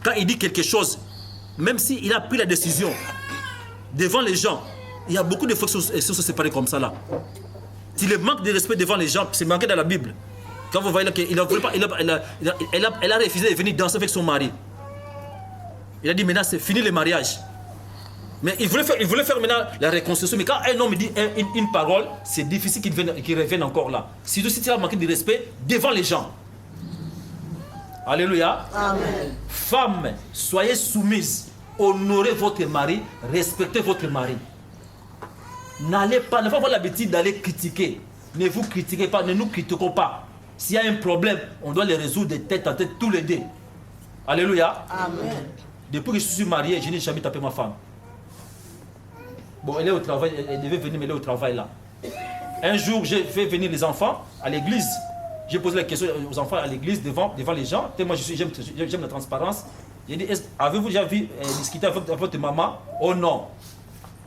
quand il dit quelque chose, même s'il a pris la décision devant les gens, il y a beaucoup de fois qui sont séparés comme ça là. Si le manque de respect devant les gens, c'est marqué dans la Bible. Quand vous voyez qu'elle a refusé de venir danser avec son mari. Il a dit maintenant c'est fini le mariage. Mais il voulait faire maintenant la réconciliation. Mais quand un homme dit une parole, c'est difficile qu'il revienne encore là. Surtout si tu as manqué de respect devant les gens. Alléluia. Amen. Femmes, soyez soumises. Honorez votre mari. Respectez votre mari. N'allez pas avoir l'habitude d'aller critiquer. Ne vous critiquez pas, ne nous critiquons pas. S'il y a un problème, on doit le résoudre de tête en tête tous les deux. Alléluia. Amen. Depuis que je suis marié, je n'ai jamais tapé ma femme. Bon, elle est au travail, elle devait venir, mais elle est au travail là. Un jour, j'ai fait venir les enfants à l'église. J'ai posé la question aux enfants à l'église devant les gens. Moi, j'aime la transparence. J'ai dit, avez-vous déjà vu discuter avec votre maman? Oh non.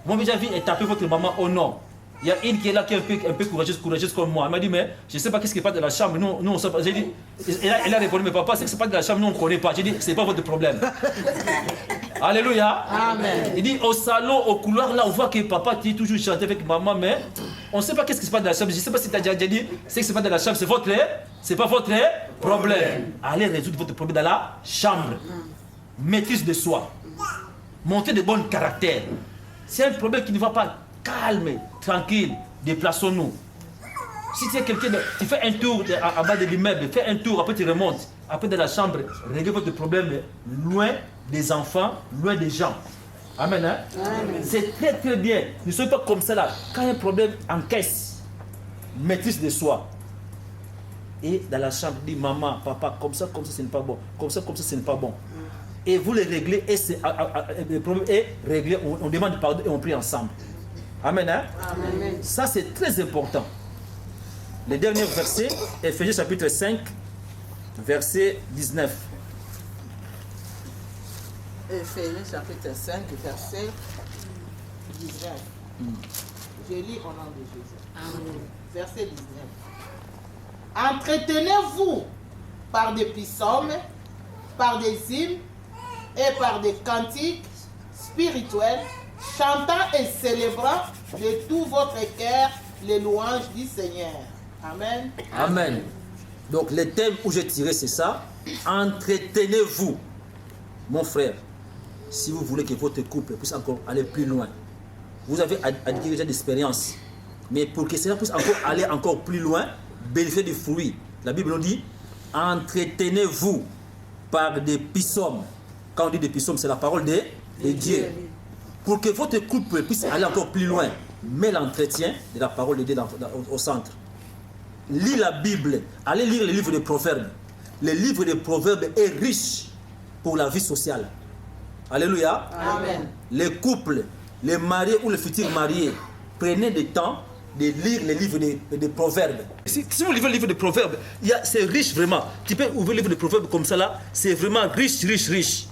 Moi, j'ai déjà vu taper votre maman? Oh non. Il y a une qui est là qui est un peu courageuse comme moi. Elle m'a dit, mais je ne sais pas qu'est-ce qui passe de la chambre. Nous on sait pas. J'ai dit, elle a répondu, mais papa, c'est que c'est pas de la chambre, nous on ne connaît pas. J'ai dit, c'est pas votre problème. Alléluia. Amen. Il dit, au salon, au couloir, là, on voit que papa qui est toujours chanté avec maman, mais on ne sait pas qu'est-ce qui se passe de la chambre. Je ne sais pas si tu as déjà dit, c'est que c'est pas de la chambre, c'est pas votre problème. Allez résoudre votre problème dans la chambre. Maîtrise de soi. Montrer de bons caractères. C'est un problème qui ne va pas. Calme, tranquille, déplaçons-nous. Si tu es quelqu'un, tu fais un tour en bas de l'immeuble, fais un tour, après tu remontes. Après dans la chambre, réglez votre problème loin des enfants, loin des gens. Amen. Hein? Amen. C'est très très bien. Ne soyez pas comme ça là. Quand il y a un problème, encaisse. Maîtrise de soi. Et dans la chambre, dis maman, papa, comme ça, ce n'est pas bon. Comme ça, ce n'est pas bon. Et vous les réglez et le problème est réglé. On demande pardon et on prie ensemble. Amen. Hein? Amen. Ça, c'est très important. Le dernier verset, Éphésiens chapitre 5, verset 19. Éphésiens chapitre 5, verset 19. Je lis au nom de Jésus. Amen. Verset 19. Entretenez-vous par des psaumes, par des hymnes et par des cantiques spirituels, chantant et célébrant de tout votre cœur les louanges du Seigneur. Amen. Amen. Donc le thème où j'ai tiré, c'est ça. Entretenez-vous. Mon frère, si vous voulez que votre couple puisse encore aller plus loin, vous avez acquis déjà d'expérience. Mais pour que cela puisse encore aller encore plus loin, bénéficier des fruits. La Bible nous dit, entretenez-vous par des psaumes. Quand on dit des psaumes, c'est la parole de Dieu. Pour que votre couple puisse aller encore plus loin, mets l'entretien de la parole de Dieu au centre. Lis la Bible, allez lire le livre des Proverbes. Le livre des Proverbes est riche pour la vie sociale. Alléluia. Amen. Les couples, les mariés ou les futurs mariés, prenez le temps de lire les livres des Proverbes. Si vous lisez le livre des Proverbes, c'est riche vraiment. Tu peux ouvrir le livre des Proverbes comme ça là, c'est vraiment riche, riche, riche.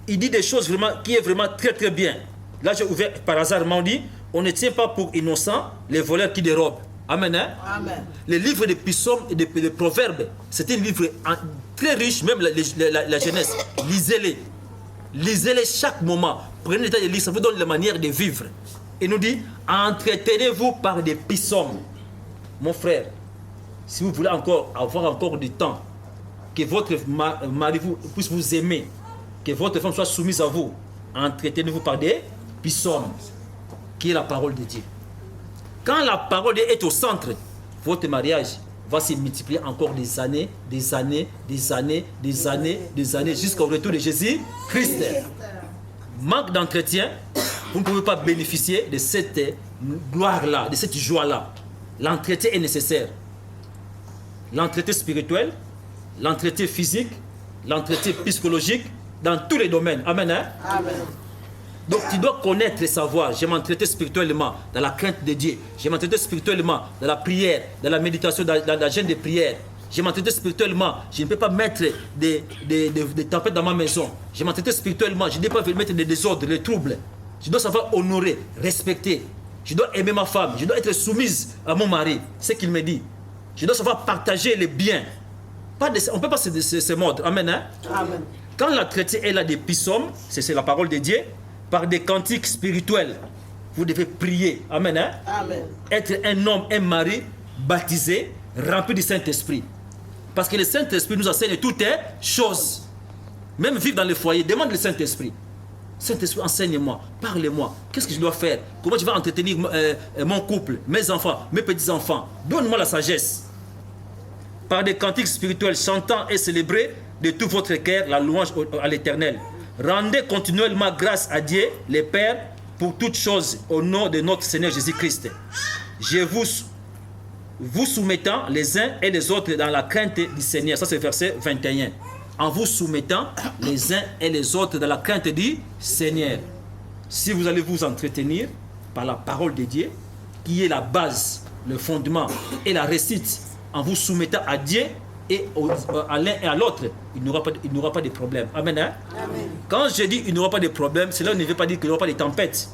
Il dit des choses vraiment qui est vraiment très très bien. Là j'ai ouvert par hasard, on dit, on ne tient pas pour innocents les voleurs qui dérobent. Amen. Hein? Amen. Les livres de psaumes et de proverbes, c'est un livre très riche, même la jeunesse. Lisez-les. Lisez-les chaque moment. Prenez le temps de lire, ça vous donne la manière de vivre. Et nous dit, entretenez-vous par des psaumes. Mon frère, si vous voulez avoir encore du temps, que votre mari puisse vous aimer, que votre femme soit soumise à vous, entretenez-vous par des psaumes, qui est la parole de Dieu. Quand la parole de Dieu est au centre, votre mariage va se multiplier encore des années, des années, des années, des années, des années, jusqu'au retour de Jésus-Christ. Manque d'entretien, vous ne pouvez pas bénéficier de cette gloire-là, de cette joie-là. L'entretien est nécessaire. L'entretien spirituel, l'entretien physique, l'entretien psychologique, dans tous les domaines. Amen. Hein? Amen. Donc tu dois connaître et savoir. Je m'entretais spirituellement dans la crainte de Dieu. Je m'entretais spirituellement dans la prière, dans la méditation, dans la jeûne de prière. Je m'entretais spirituellement. Je ne peux pas mettre des tempêtes dans ma maison. Je m'entretais spirituellement. Je ne dois pas mettre des désordres, des troubles. Je dois savoir honorer, respecter. Je dois aimer ma femme. Je dois être soumise à mon mari. C'est ce qu'il me dit. Je dois savoir partager les biens. On ne peut pas se mordre. Amen. Hein? Amen. Quand la traitée est là des psaumes, c'est la parole de Dieu, par des cantiques spirituels, vous devez prier. Amen. Hein? Amen. Être un homme, un mari, baptisé, rempli du Saint-Esprit. Parce que le Saint-Esprit nous enseigne toutes choses. Même vivre dans le foyer, demande le Saint-Esprit. Saint-Esprit, enseigne-moi, parle-moi. Qu'est-ce que je dois faire? Comment je vais entretenir mon couple, mes enfants, mes petits-enfants? Donne-moi la sagesse. Par des cantiques spirituels, chantant et célébrez de tout votre cœur la louange à l'Éternel. Rendez continuellement grâce à Dieu, le Père, pour toutes choses, au nom de notre Seigneur Jésus-Christ. Je vous soumettant les uns et les autres dans la crainte du Seigneur. Ça, c'est verset 21. En vous soumettant les uns et les autres dans la crainte du Seigneur. Si vous allez vous entretenir par la parole de Dieu, qui est la base, le fondement et la récite, en vous soumettant à Dieu et à l'un et à l'autre, il n'y aura pas de problème. Amen, hein? Amen. Quand je dis il n'y aura pas de problème, cela ne veut pas dire qu'il n'y aura pas de tempête.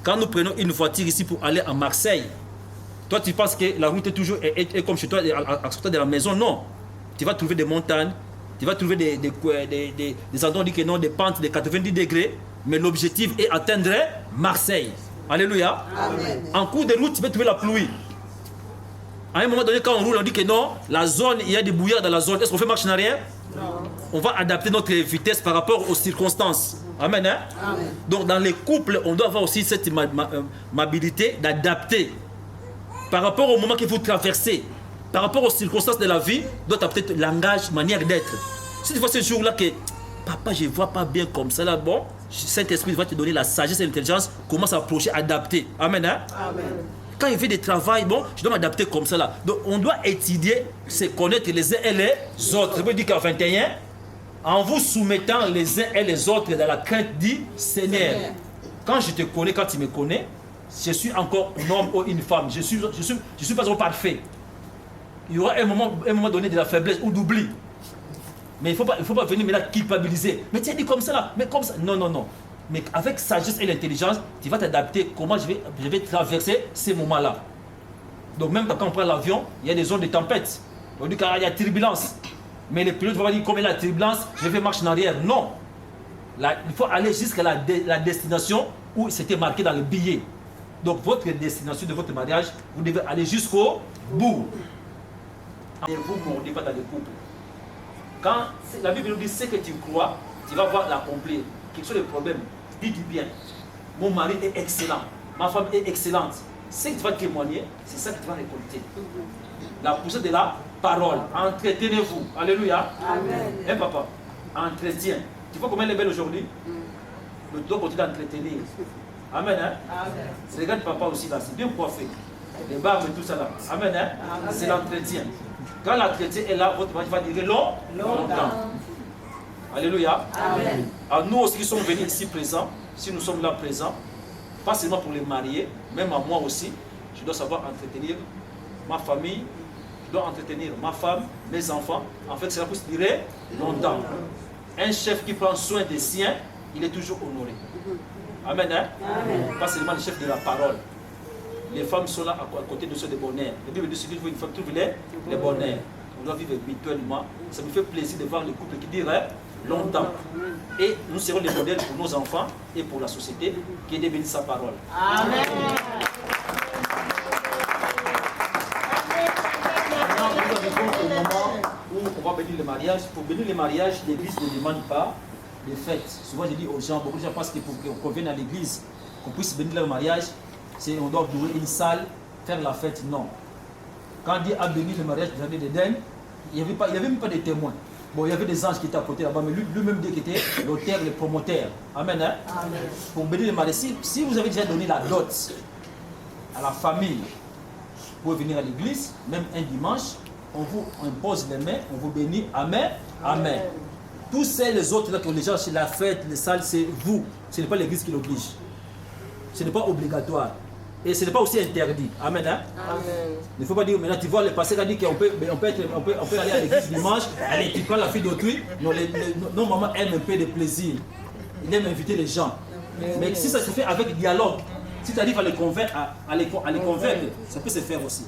Quand nous prenons une voiture ici pour aller à Marseille, toi tu penses que la route est toujours est comme chez toi, à côté de la maison. Non. Tu vas trouver des montagnes, tu vas trouver des endroits qui ont des pentes de 90 degrés, mais l'objectif est atteindre Marseille. Alléluia. Amen. En cours de route, tu peux trouver la pluie. À un moment donné, quand on roule, on dit que non, la zone, il y a des bouillards dans la zone. Est-ce qu'on fait marche en arrière? Non. On va adapter notre vitesse par rapport aux circonstances. Amen, hein? Amen. Donc dans les couples, on doit avoir aussi cette habilité d'adapter. Par rapport au moment que vous traversez, par rapport aux circonstances de la vie, doit peut-être langage, manière d'être. Si tu vois ce jour-là que, papa, je ne vois pas bien comme ça, là, bon, Saint-Esprit va te donner la sagesse et l'intelligence, comment s'approcher, adapter. Amen, hein? Amen. Quand il fait du travail, bon, je dois m'adapter comme ça là. Donc on doit étudier, se connaître les uns et les autres. Ça veut dire qu'en 21, en vous soumettant les uns et les autres dans la crainte du Seigneur. Quand je te connais, quand tu me connais, je suis encore un homme ou une femme. Je suis pas encore parfait. Il y aura un moment donné de la faiblesse ou d'oubli. Mais il faut pas venir me la culpabiliser. Mais tu as dit comme ça là, mais comme ça. Non, non, non. Mais avec sagesse et l'intelligence, tu vas t'adapter comment je vais traverser ces moments-là. Donc même quand on prend l'avion, il y a des zones de tempête. On dit qu'il y a turbulence. Mais les pilotes vont dire comme il y a la turbulence, je vais marcher en arrière. Non. Là, il faut aller jusqu'à la destination où c'était marqué dans le billet. Donc votre destination de votre mariage, vous devez aller jusqu'au bout. Et vous ne mordez pas dans le couple. Quand la Bible nous dit ce que tu crois, tu vas voir l'accomplir. Quels sont les problèmes? Dis du bien. Mon mari est excellent. Ma femme est excellente. Ce que tu vas témoigner, c'est ça que tu vas récolter. La poussée de la parole. Entretenez-vous. Alléluia. Amen. Hein, papa? Entretien. Tu vois comment elle est belle aujourd'hui? Le doigt continue d'entretenir. Amen. Hein? Amen. Regarde papa aussi là, c'est bien coiffé. Les barbes et tout ça là. Amen. Hein? Amen. C'est l'entretien. Quand l'entretien est là, votre mariage va durer longtemps. Alléluia. Amen. Alors nous aussi qui sommes venus ici présents, si nous sommes là présents, pas seulement pour les mariés, même à moi aussi, je dois savoir entretenir ma famille, je dois entretenir ma femme, mes enfants, en fait cela peut se durer longtemps. Un chef qui prend soin des siens, il est toujours honoré. Amen, hein? Amen. Pas seulement le chef de la parole. Les femmes sont là à côté de ceux de bonheur. La Bible dit qu'il faut une femme trouve les bonheurs. On doit vivre mutuellement. Ça me fait plaisir de voir le couple qui dirait longtemps. Et nous serons des modèles pour nos enfants et pour la société qui est de bénir sa parole. Amen. Maintenant, nous arrivons au moment où on va bénir le mariage. Pour bénir le mariage, l'Église ne demande pas les fêtes. Souvent, je dis aux gens, beaucoup de gens pensent qu'il faut qu'on vienne à l'Église, qu'on puisse bénir leur mariage, on doit louer une salle, faire la fête. Non. Quand Dieu a béni le mariage du jardin d'Éden, il n'y avait même pas de témoins. Bon, il y avait des anges qui étaient à côté là-bas, mais lui-même Dieu qui était l'auteur, le promoteur. Amen, hein? Amen. Pour bénir le mariage, si vous avez déjà donné la dot à la famille, vous pouvez venir à l'église, même un dimanche, on vous impose les mains, on vous bénit. Amen. Amen. Amen. Tous les autres là, que les gens chez la fête, les salles, c'est vous. Ce n'est pas l'église qui l'oblige. Ce n'est pas obligatoire. Et ce n'est pas aussi interdit. Amen. Hein? Amen. Il ne faut pas dire, maintenant tu vois, le passé a dit qu'on peut aller à l'église dimanche, allez, tu prends la fille d'autrui. Nos mamans aiment un peu de plaisir. Ils aiment inviter les gens. Mais si ça se fait avec dialogue, Si tu arrives à les convaincre, à les convaincre, ça peut se faire aussi.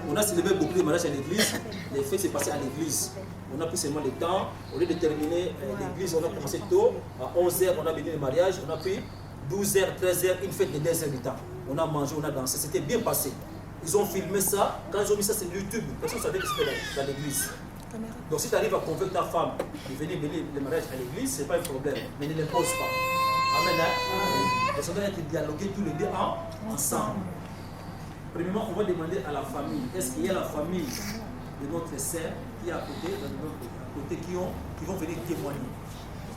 On a célébré beaucoup de mariages à l'église, les fêtes s'est passé à l'église. On a pris seulement le temps, au lieu de terminer l'église, on a commencé tôt, à 11h, on a béni le mariage, on a pris 12h, 13h, une fête de 2 heures du temps. On a mangé, on a dansé, c'était bien passé. Ils ont filmé ça, quand ils ont mis ça sur YouTube, personne ne savait que c'était dans l'église. Donc si tu arrives à convaincre ta femme de venir bénir le mariage à l'église, ce n'est pas un problème, mais ne l'impose pas. Amen. Parce qu'on doit être dialogués tous les deux ensemble. Premièrement, on va demander à la famille, est-ce qu'il y a la famille de notre sœur qui est à côté, qui vont venir témoigner.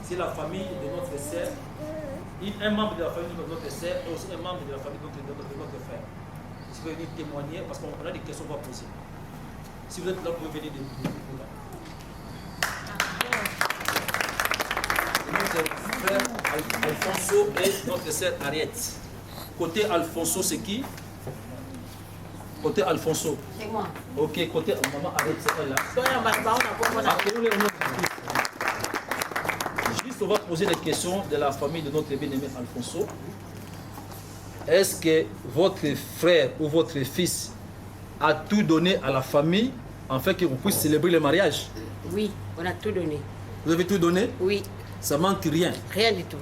C'est la famille de notre sœur, un membre de la famille de notre sœur et aussi un membre de la famille de notre frère. Ils vont venir témoigner parce qu'on a des questions qu'on va poser. Si vous êtes là, vous pouvez venir de là. Notre frère Alfonso et notre sœur Ariette. Côté Alfonso, c'est qui? Côté Alfonso. C'est moi. Ok, côté maman Ariette, c'est elle là. Juste, on va poser des questions de la famille de notre bien-aimé Alfonso. Est-ce que votre frère ou votre fils a tout donné à la famille afin qu'on puisse célébrer le mariage? Oui, on a tout donné. Vous avez tout donné? Oui. Ça manque rien? Rien du tout.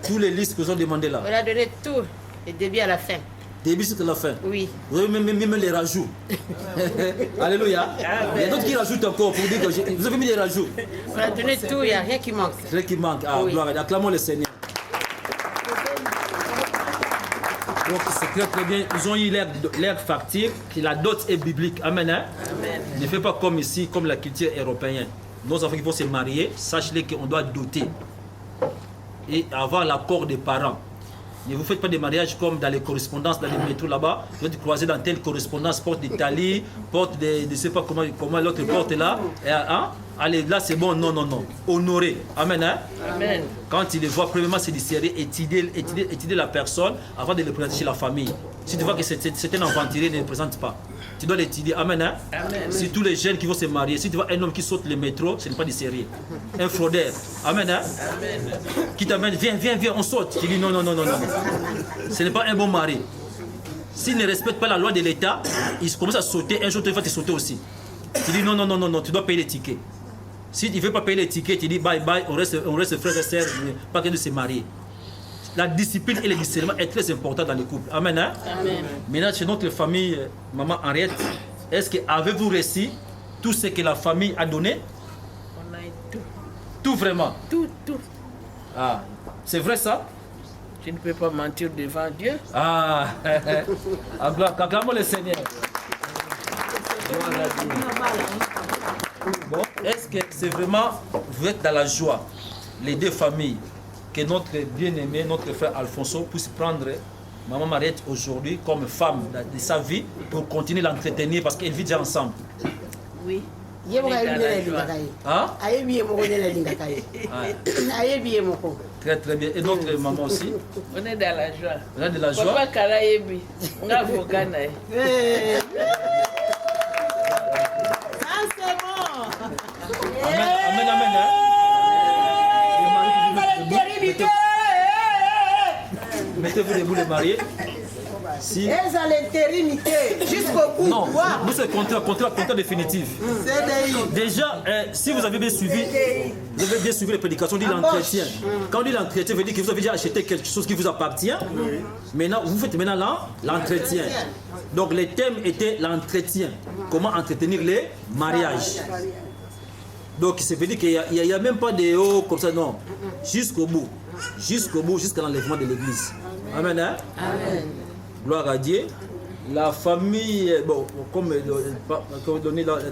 Tous les listes que vous avez demandé là? On a donné tout, du début à la fin. Début jusqu'à la fin? Oui. Vous avez même les rajouts? Alléluia. Il y a d'autres qui rajoutent encore pour dire que vous avez mis des rajouts? On a donné tout, il n'y a rien qui manque. Rien qui manque. Ah, oui. Gloire. Acclamons le Seigneur. Donc c'est très bien. Ils ont eu l'air facture, que la dot est biblique. Amen. Hein? Amen. Ne faites pas comme ici, comme la culture européenne. Nos enfants qui vont se marier, sachez qu'on doit doter et avoir l'accord des parents. Ne vous faites pas des mariages comme dans les correspondances, dans les métros là-bas. Vous êtes croisés dans telle correspondance, porte d'Italie, porte de, je ne sais pas comment l'autre porte là. Et, hein? Allez, là c'est bon, non, non, non. Honorer. Amen. Hein? Amen. Quand il les voit, premièrement, c'est discerner, étudier la personne avant de le présenter chez la famille. Si tu vois que c'est un aventurier, ne le présente pas. Tu dois l'étudier. Amen. Hein? Amen. Si tous les jeunes qui vont se marier, si tu vois un homme qui saute le métro, ce n'est pas du sérieux. Un fraudeur. Amen. Hein? Amen. Qui t'amène, viens, on saute. Tu dis non, non, non, non, non. Ce n'est pas un bon mari. S'il ne respecte pas la loi de l'État, il commence à sauter. Un jour, tu vas te sauter aussi. Tu dis non, non, non, non, non, tu dois payer les tickets. Si tu ne veux pas payer les tickets, tu dis bye bye, on reste frères et sœurs, pas que de se marier. La discipline et le discernement est très important dans les couples. Amen. Hein? Amen. Maintenant, chez notre famille, maman Henriette, est-ce que avez-vous reçu tout ce que la famille a donné? On a eu tout. Tout vraiment? Tout, tout. Ah, c'est vrai ça? Je ne peux pas mentir devant Dieu. Ah, acclamons le Seigneur. Bon, est-ce que c'est vraiment, vous êtes dans la joie, les deux familles, que notre bien-aimé, notre frère Alfonso puisse prendre maman Mariette aujourd'hui comme femme de sa vie pour continuer à l'entretenir parce qu'elle vit déjà ensemble? Oui. Hein? Très très bien. Et notre maman aussi? On est dans la joie. On est de la joie? On a avocat. Amen, amen, amen. Hein? Mettez-vous debout les mariés. Si... Elles ont l'éternité jusqu'au bout. Non, nous c'est contrat définitif. Déjà, si vous avez bien suivi les prédications, on dit l'entretien. Quand on dit l'entretien, veut dire que vous avez déjà acheté quelque chose qui vous appartient. Maintenant, vous faites maintenant l'entretien. Donc le thème était l'entretien. Comment entretenir les mariages. Donc ça veut dire qu'il n'y a même pas de haut comme ça, non. Jusqu'au bout, jusqu'à l'enlèvement de l'église. Amen. Hein? Amen. Gloire à Dieu. La famille, bon, comme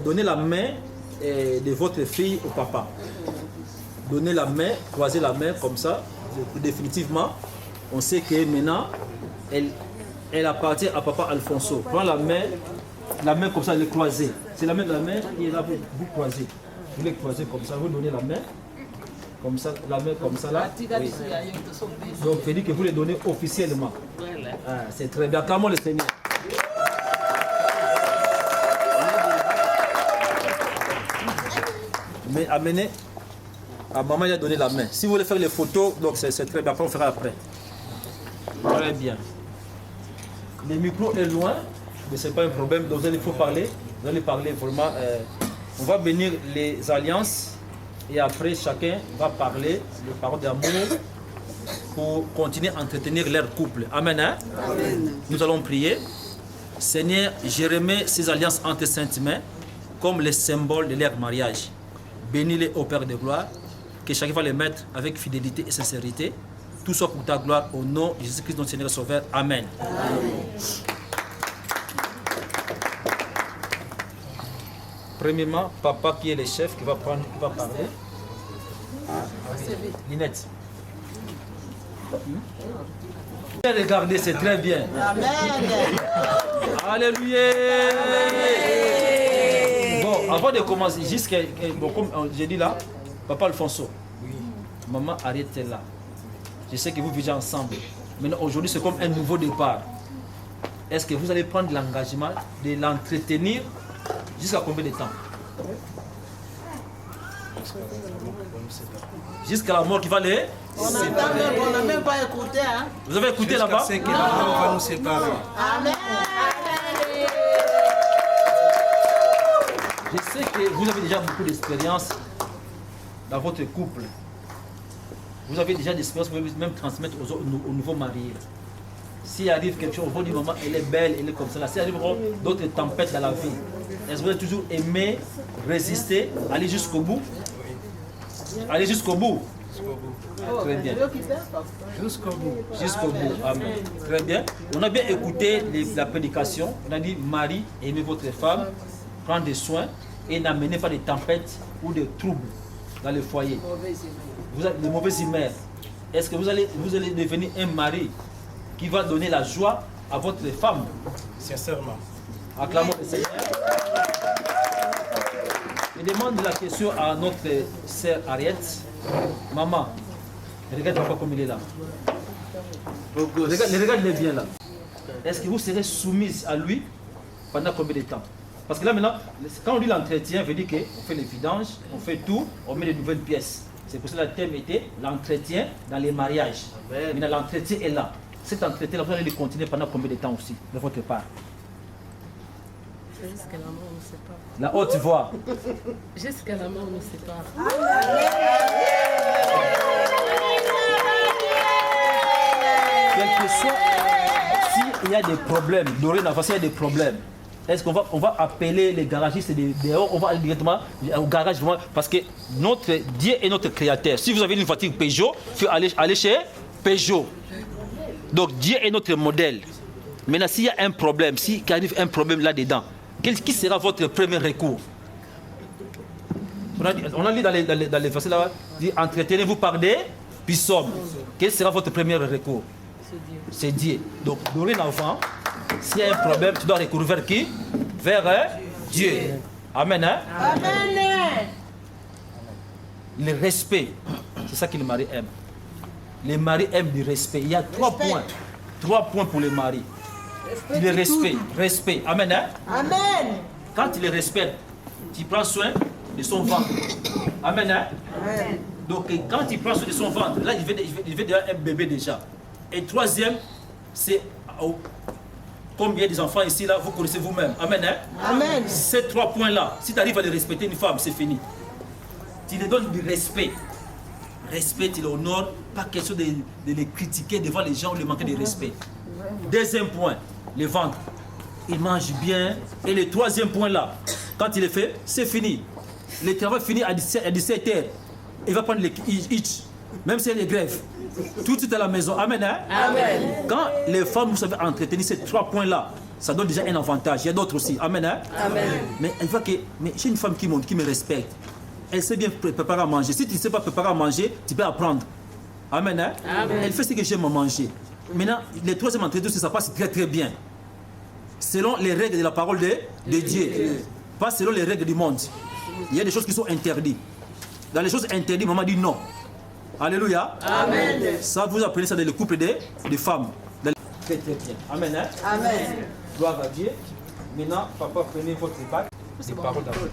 donner la main de votre fille au papa. Donner la main, croiser la main comme ça, définitivement. On sait que maintenant, elle appartient à papa Alfonso. Prends la main comme ça, elle est croisée. C'est la main qui est là pour vous croiser. Vous les croisez comme ça, vous donnez la main. Comme ça, la main comme ça là. Oui. Donc, il dit que vous les donnez officiellement. Ah, c'est très bien. Acclamons le Seigneur. Mais amenez. À maman, il a donné la main. Si vous voulez faire les photos, donc c'est très bien. Après, on fera après. bien. Le micro est loin, mais ce n'est pas un problème. Donc il faut parler. Vous allez parler vraiment. On va bénir les alliances et après chacun va parler les paroles d'amour pour continuer à entretenir leur couple. Amen. Hein? Amen. Nous allons prier. Seigneur, je remets ces alliances entre tes saintes mains comme les symboles de leur mariage. Bénis-les au Père de gloire, que chacun va les mettre avec fidélité et sincérité. Tout soit pour ta gloire au nom de Jésus-Christ, notre Seigneur et Sauveur. Amen. Amen. Premièrement, papa qui est le chef, qui va parler. Linette. Regardez, c'est très bien. Amen. Alléluia. Bon, avant de commencer, bon, comme j'ai dit là, papa Alfonso, maman Ariette est là. Je sais que vous vivez ensemble. Maintenant, aujourd'hui, c'est comme un nouveau départ. Est-ce que vous allez prendre l'engagement de l'entretenir jusqu'à combien de temps? Jusqu'à la mort qui va les... On n'a même pas écouté. Hein? Vous avez écouté là-bas? On va nous séparer. Amen. Je sais que vous avez déjà beaucoup d'expérience dans votre couple. Vous avez déjà d'expérience, vous pouvez même transmettre aux nouveaux mariés. S'il arrive quelque chose, votre maman, elle est belle, elle est comme ça. S'il arrive d'autres tempêtes dans la vie, est-ce que vous avez toujours aimé résister, aller jusqu'au bout? Aller jusqu'au bout. Très bien. Jusqu'au bout. Jusqu'au bout. Amen. Très bien. On a bien écouté la prédication. On a dit, Marie, aimez votre femme, prendre des soins et n'amenez pas de tempêtes ou de troubles dans le foyer. Vous avez de mauvaises humeurs. Est-ce que vous allez devenir un mari qui va donner la joie à votre femme? Sincèrement. Acclamons le Seigneur. Je demande la question à notre sœur Ariette. Maman, regarde papa comme il est là. Regarde-le bien là. Est-ce que vous serez soumise à lui pendant combien de temps? Parce que là maintenant, quand on dit l'entretien, veut dire qu'on fait les vidanges, on fait tout, on met de nouvelles pièces. C'est pour ça que le thème était l'entretien dans les mariages. Maintenant l'entretien est là. Cet entretien, vous allez le continuer pendant combien de temps aussi, de votre part? Jusqu'à la mort, on ne sait pas. La haute voix. Jusqu'à la mort, on ne sait pas. Quel que soit, s'il y a des problèmes, dorénavant, s'il y a des problèmes, est-ce qu'on va appeler les garagistes dehors, on va aller directement au garage, parce que notre Dieu est notre créateur. Si vous avez une voiture Peugeot, il faut aller chez Peugeot. Donc Dieu est notre modèle. Maintenant, s'il y a un problème, s'il arrive un problème là-dedans, qui sera votre premier recours? On a lu dans les versets là, dit entretenez-vous par des psaumes. Quel sera votre premier recours? C'est Dieu. Donc, dorénavant, s'il y a un problème, tu dois recourir vers qui? Vers Dieu. Amen. Hein? Amen. Le respect, c'est ça que le mari aime. Les maris aiment le respect. Il y a 3 points. 3 points pour les maris. Le respect. Respect. Amen. Hein? Amen. Quand tu le respectes, tu prends soin de son ventre. Amen. Hein? Amen. Donc quand il prend soin de son ventre, là il veut déjà un bébé déjà. Et troisième, c'est combien des enfants ici là, vous connaissez vous-même. Amen. Hein? Amen. Ces 3 points-là, si tu arrives à les respecter une femme, c'est fini. Tu lui donnes du respect. Respect, tu l'honores, pas question de les critiquer devant les gens ou de manquer de respect. Deuxième point, le ventre. Il mange bien. Et le troisième point là, quand il est fait, c'est fini. Le travail finit à 17h. Il va prendre les hitch, même si elle est grève. Tout de suite à la maison. Amen. Hein? Amen. Quand les femmes, vous savez entretenir ces 3 points là, ça donne déjà un avantage. Il y a d'autres aussi. Amen. Hein? Amen. Mais elle voit que j'ai une femme qui me respecte. Elle sait bien préparer à manger. Si tu ne sais pas préparer à manger, tu peux apprendre. Amen. Hein? Amen. Elle fait ce que j'aime à manger. Maintenant, les troisième entretien, ça passe très très bien. Selon les règles de la parole de Dieu. Pas selon les règles du monde. Il y a des choses qui sont interdites. Dans les choses interdites, maman dit non. Alléluia. Amen. Ça, vous apprenez ça dans le couple des femmes. Très très bien. Amen. Hein? Amen. Gloire à Dieu. Maintenant, papa, prenez votre bac. Les paroles d'amour.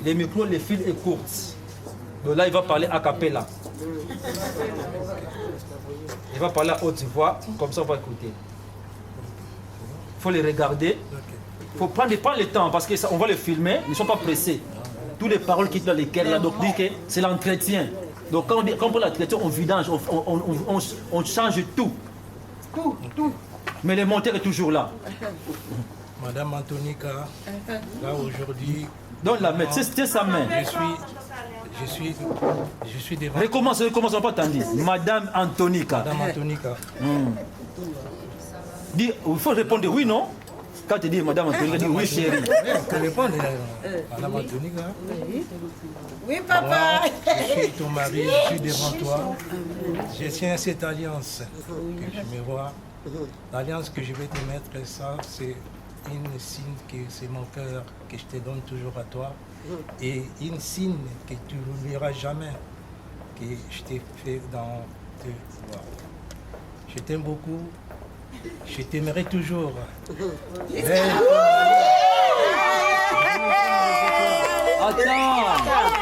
Les micros, les fils est courte. Donc là, il va parler a cappella. Il va parler à haute voix, comme ça on va écouter. Il faut les regarder. Il faut prendre le temps parce qu'on va les filmer, ils ne sont pas pressés. Toutes les paroles qui sont dans lesquelles, là, donc dit que c'est l'entretien. Donc quand on prend l'entretien, on vidange, on change tout. Tout. Mais le monteur est toujours là. Madame Antonica, là aujourd'hui... Donc la main, c'est sa main. Je suis devant... Recommence, on pas t'entendre. Madame Antonica. Madame Antonica. Dis, il faut répondre oui, non? Quand tu dis Madame Antonica, dis oui, chérie. Tu réponds, Madame Antonica. Oui, papa. Moi, je suis ton mari, je suis devant toi. Je tiens cette alliance que tu me vois. L'alliance que je vais te mettre, ça, c'est une signe que c'est mon cœur que je te donne toujours à toi. Et une signe que tu n'oublieras jamais, que je t'ai fait dans tes voix. Je t'aime beaucoup. Je t'aimerai toujours. Attends,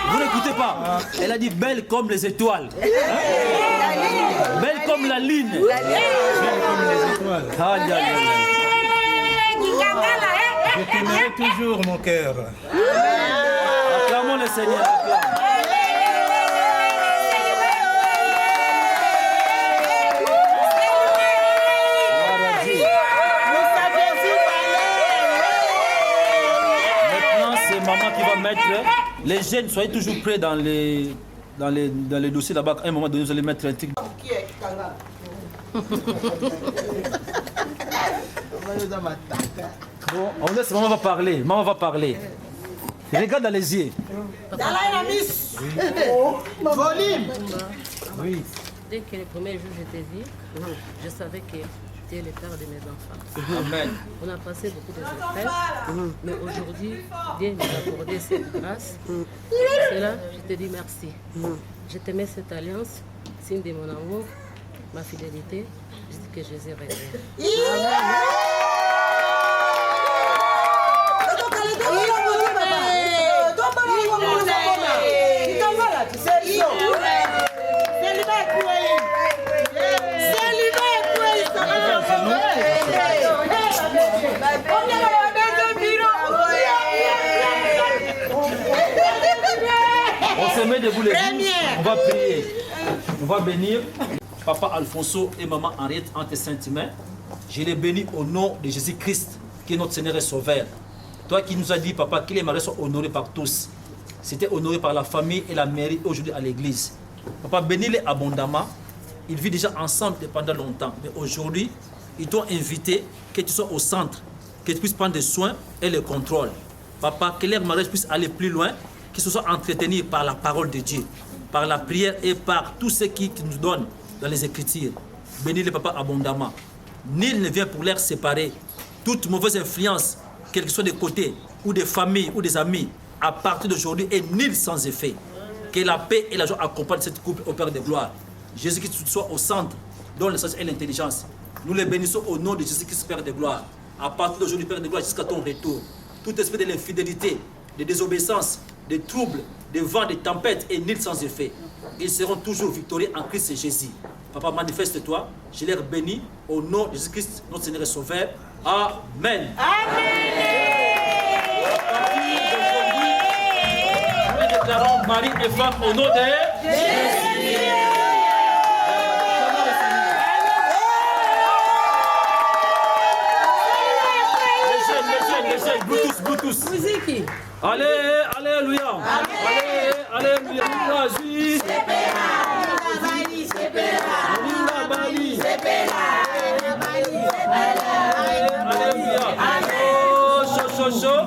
vous n'écoutez pas. Elle a dit belle comme les étoiles. Belle comme la lune. Belle comme les étoiles. Je t'aimerai toujours, mon cœur. Acclamons le Seigneur. Maman qui va mettre les jeunes, soyez toujours prêts dans les dossiers là-bas. À un moment donné, vous allez mettre un truc. Bon, on laisse, maman va parler. Maman va parler. Regarde dans les yeux. Volume. Oui. Dès que le premier jour je t'ai vu, je savais que tu es le père de mes enfants. Amen. On a passé beaucoup d'épreuves, mais aujourd'hui, Dieu nous a accordé cette grâce. Pour cela, je te dis merci. Je te mets cette alliance, signe de mon amour, ma fidélité, je dis que je les ai réglés. On se met debout les bouches, on va prier. On va bénir Papa Alfonso et Maman Henriette entre tes saintes mains. Je les bénis au nom de Jésus-Christ, qui est notre Seigneur et Sauveur. Toi qui nous as dit, Papa, que les mariés sont honorés par tous. C'était honoré par la famille et la mairie aujourd'hui à l'église. Papa, bénis-les abondamment. Ils vivent déjà ensemble pendant longtemps. Mais aujourd'hui, ils t'ont invité que tu sois au centre, que tu puisses prendre des soins et le contrôle. Papa, que leur mariage puisse aller plus loin, qu'ils se soient entretenus par la parole de Dieu, par la prière et par tout ce qui nous donne dans les Écritures. Bénis les papas abondamment. Nul ne vient pour les séparer. Toute mauvaise influence, quel que soit des côtés, ou des familles, ou des amis, à partir d'aujourd'hui, est nulle sans effet. Que la paix et la joie accompagnent cette couple au Père de gloire. Jésus-Christ soit au centre, donne le sens et l'intelligence. Nous les bénissons au nom de Jésus-Christ, Père de gloire. À partir d'aujourd'hui, Père de gloire, jusqu'à ton retour. Tout esprit de l'infidélité, de désobéissance, de troubles, de vents, de tempêtes est nul sans effet. Ils seront toujours victorieux en Christ et Jésus. Papa, manifeste-toi. Je les bénis au nom de Jésus-Christ, notre Seigneur et Sauveur. Amen. Nous déclarons mari et femme au nom de Jésus. Les jeunes, vous tous. Musique. Allez, alléluia. Allez, alléluia. Jésus. Alléluia. Chaud.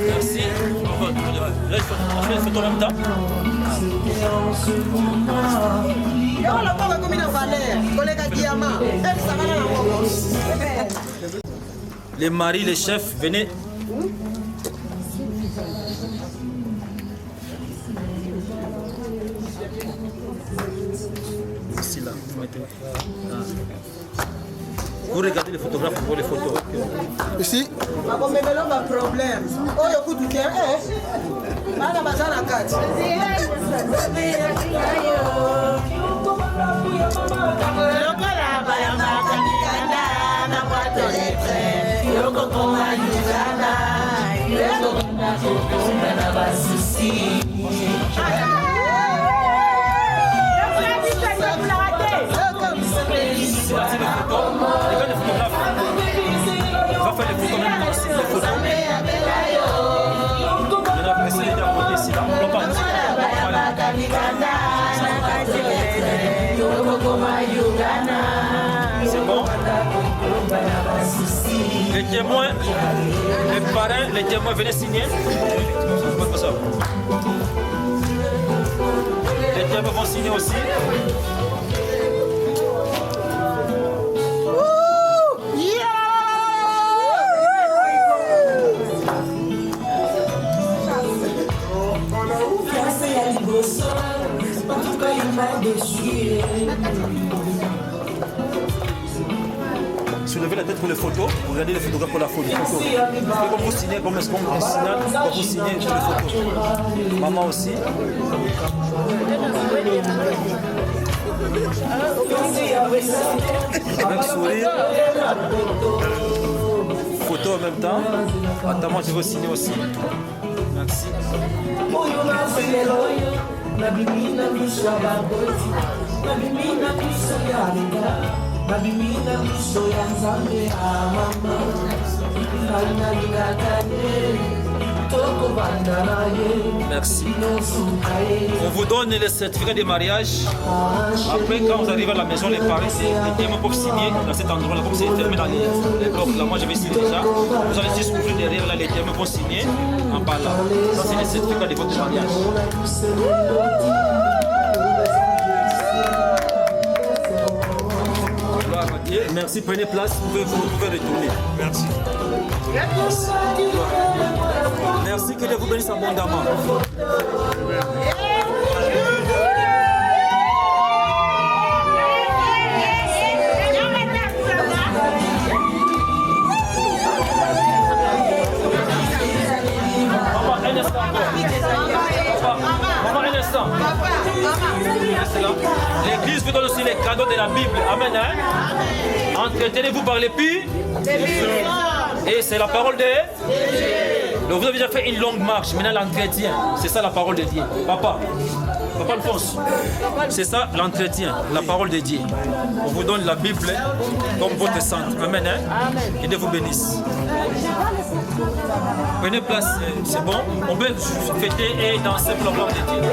Merci. Reste en même temps. Les maris, les chefs, venez. maintenant. Vous regardez les photographes pour les photos. Ici. problème. Oh, il y a bien. C'est bon. Les témoins, les parrains, les témoins, venez signer. Les témoins vont signer aussi. Soulevez la tête pour les photos, regardez les photographes pour la photo. Comme vous signez, comme est-ce qu'on signale, quand vous signez pour les photos. Maman aussi. Avec sourire. Photo en même temps. Attends, moi je veux signer aussi. Merci. Merci. On vous donne les certificats de mariage. Après, quand vous arrivez à la maison, les parents, les témoins peuvent signer dans cet endroit-là, comme c'est terminé dans les blocs. Là, moi, je vais signer déjà. Vous allez juste ouvrir derrière, là, les témoins vont signer en bas là. Ça, c'est les certificats de votre mariage. Merci, prenez place, vous pouvez retourner. Merci. Merci. Merci, que Dieu vous bénisse abondamment. L'église vous donne aussi les cadeaux de la Bible. Amen. Hein? Entretenez-vous par les puits. Et c'est la parole de Dieu. Donc vous avez déjà fait une longue marche. Maintenant l'entretien. C'est ça la parole de Dieu. Papa Alphonse. C'est ça l'entretien. La parole de Dieu. On vous donne la Bible comme votre centre. Amen. Hein? Que Dieu vous bénisse. Prenez place. C'est bon. On peut fêter et danser pour la gloire de Dieu.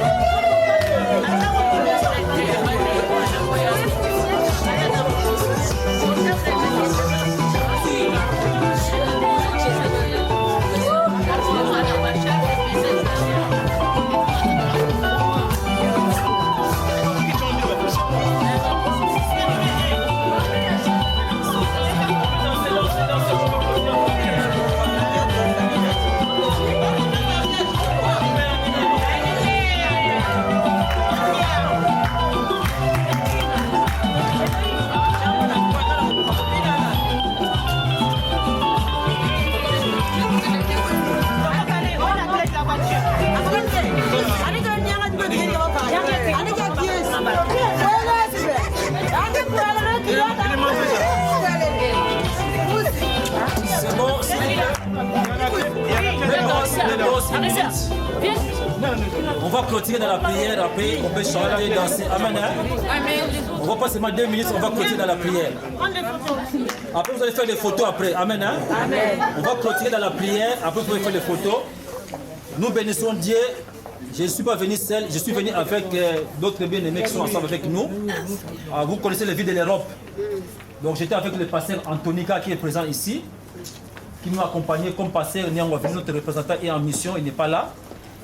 On va clôturer dans la prière, après on peut chanter, danser. Amen. On va pas seulement 2 minutes, on va clôturer dans la prière. Après vous allez faire des photos après. Amen. On va clôturer dans la prière, après vous pouvez faire des photos. Nous bénissons Dieu. Je ne suis pas venu seul, je suis venu avec d'autres bien-aimés qui sont ensemble avec nous. Vous connaissez les vies de l'Europe. Donc j'étais avec le pasteur Antonica qui est présent ici, qui nous a accompagnés comme pasteur. Notre représentant est en mission, il n'est pas là.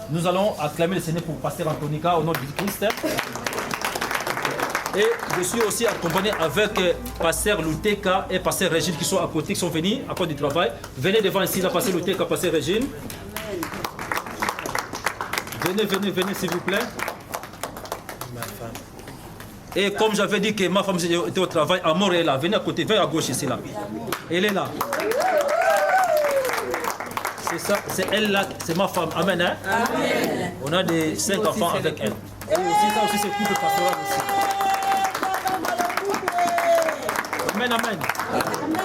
Nous allons acclamer le Seigneur pour pasteur Antonica au nom de Christ. Et je suis aussi accompagné avec pasteur Luteka et pasteur Régine qui sont à côté, qui sont venus à cause du travail. Venez devant ici, la pasteur Luteka, pasteur Régine. Venez s'il vous plaît. Ma femme. Et comme j'avais dit que ma femme était au travail, à Montréal, là, venez à côté, venez à gauche ici là. Elle est là. C'est ça, c'est elle là, c'est ma femme. Amen, hein? Amen. On a des 5 enfants avec elle. Et aussi, ça aussi, c'est couple pastoral aussi. Amen, amen.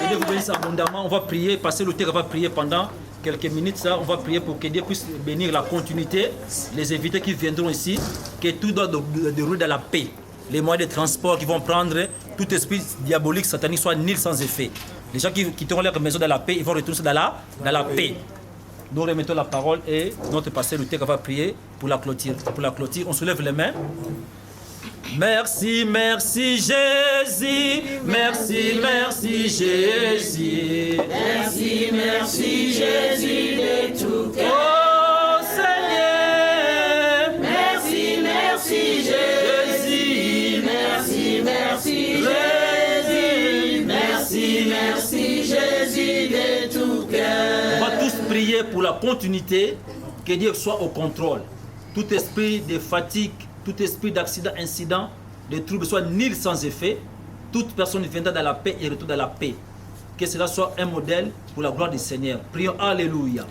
Et Dieu vous bénisse abondamment. On va prier, passer le terrain, on va prier pendant quelques minutes. Ça, on va prier pour que Dieu puisse bénir la continuité, les invités qui viendront ici, que tout doit dérouler dans la paix. Les moyens de transport qui vont prendre, tout esprit diabolique, satanique soit nul sans effet. Les gens qui quitteront leur maison dans la paix, ils vont retourner dans la paix. Nous remettons la parole et notre pasteur Luther va prier pour la clôture. Pour la clôture, on soulève les mains. Merci, merci Jésus. Merci, merci Jésus. Merci, merci Jésus de tout cœur. Oh Seigneur. Merci, merci Jésus. Merci, merci Jésus. Merci, merci Jésus de tout cœur. On va tous prier pour la continuité, que Dieu soit au contrôle. Tout esprit de fatigue, tout esprit d'accident, incident, de troubles soit nul sans effet. Toute personne viendra dans la paix et retourne dans la paix. Que cela soit un modèle pour la gloire du Seigneur. Prions, alléluia.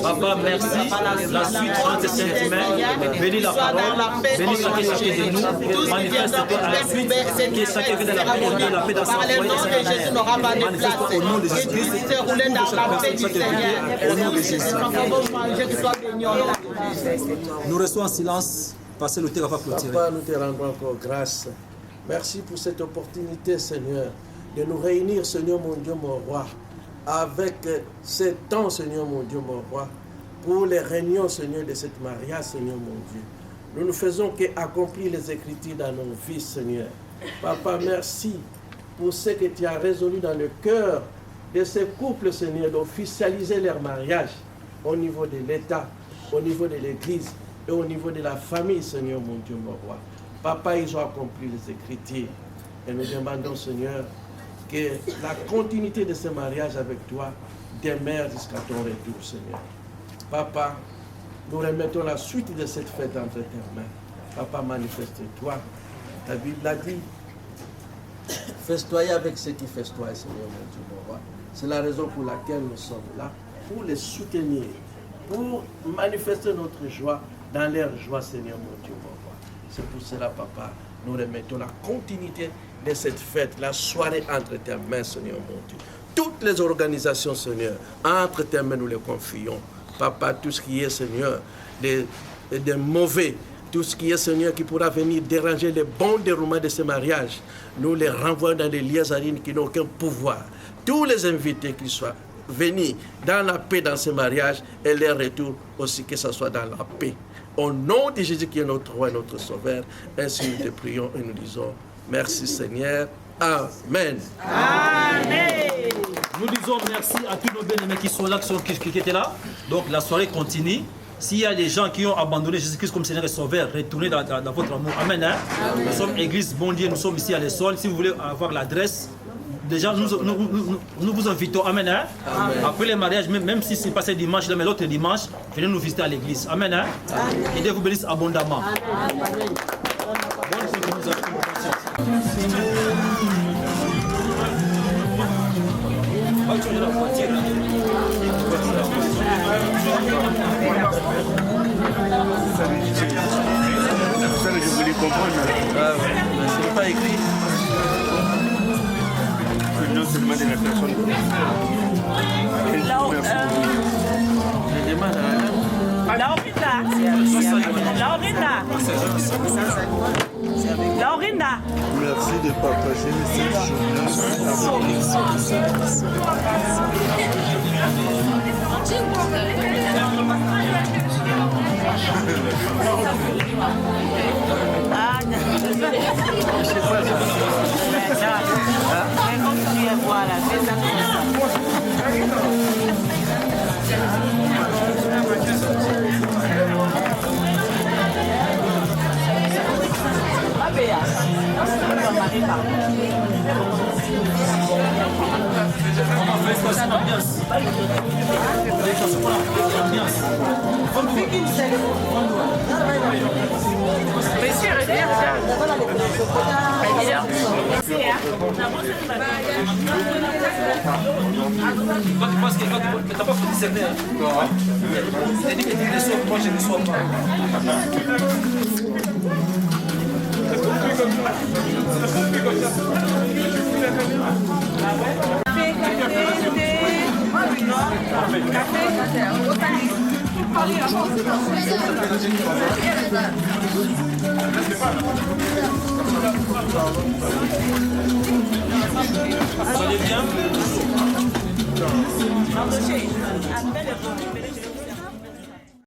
Papa, merci. La suite entre tes mains. Bénis la parole. Bénis chacun de nous. Manifeste-toi à la suite. Que chacun vienne dans la paix, dans la paix dans sa foi et sa mère. Manifeste-toi au nom de Jésus-Christ. Au nom de Jésus. Nous restons en silence. Passez le terrain à clôturer. Papa, nous te rendons encore grâce. Merci pour cette opportunité, Seigneur, de nous réunir, Seigneur mon Dieu, mon roi, avec ce temps, Seigneur mon Dieu, mon roi, pour les réunions, Seigneur, de cette mariage, Seigneur mon Dieu. Nous ne faisons qu'accomplir les Écritures dans nos vies, Seigneur. Papa, merci pour ce que tu as résolu dans le cœur de ces couples, Seigneur, d'officialiser leur mariage au niveau de l'État, au niveau de l'Église et au niveau de la famille, Seigneur mon Dieu, mon roi. Papa, ils ont accompli les Écritures. Et nous demandons, Seigneur, que la continuité de ce mariage avec toi demeure jusqu'à ton retour, Seigneur. Papa, nous remettons la suite de cette fête entre tes mains. Papa, manifeste-toi. La Bible l'a dit. Festoyez avec ceux qui festoient, Seigneur mon Dieu, mon roi. C'est la raison pour laquelle nous sommes là, pour les soutenir, pour manifester notre joie dans leur joie, Seigneur mon Dieu, mon roi. C'est pour cela, Papa, nous remettons la continuité de cette fête, la soirée entre tes mains, Seigneur mon Dieu. Toutes les organisations, Seigneur, entre tes mains, nous les confions. Papa, tout ce qui est, Seigneur, des mauvais, tout ce qui est, Seigneur, qui pourra venir déranger le bon déroulement de ce mariage, nous les renvoyons dans des liaisons qui n'ont aucun pouvoir. Tous les invités qui soient venus dans la paix dans ce mariage et leur retour aussi, que ce soit dans la paix. Au nom de Jésus qui est notre roi et notre sauveur, ainsi nous te prions et nous disons merci Seigneur. Amen. Amen. Nous disons merci à tous nos bien-aimés qui sont là, qui étaient là. Donc la soirée continue. S'il y a des gens qui ont abandonné Jésus-Christ comme Seigneur et Sauveur, retournez dans votre amour. Amen. Hein? Amen. Nous sommes Église Bon Dieu, nous sommes ici à l'Essonne. Si vous voulez avoir l'adresse, déjà nous vous invitons. Amen. Hein? Amen. Après les mariages, même si c'est passé dimanche, mais l'autre dimanche, venez nous visiter à l'église. Amen. Hein? Amen. Et Dieu vous bénisse abondamment. Amen. Bonne synchronisation. Ça, je voulais comprendre. Ah ouais, ce n'est pas écrit. Non seulement de la personne. Je demande à Laurinda. Merci de partager cette Parce que t'as pas fait discerner. T'as dit que tu déçois, moi je ne déçois pas. Ça allait bien?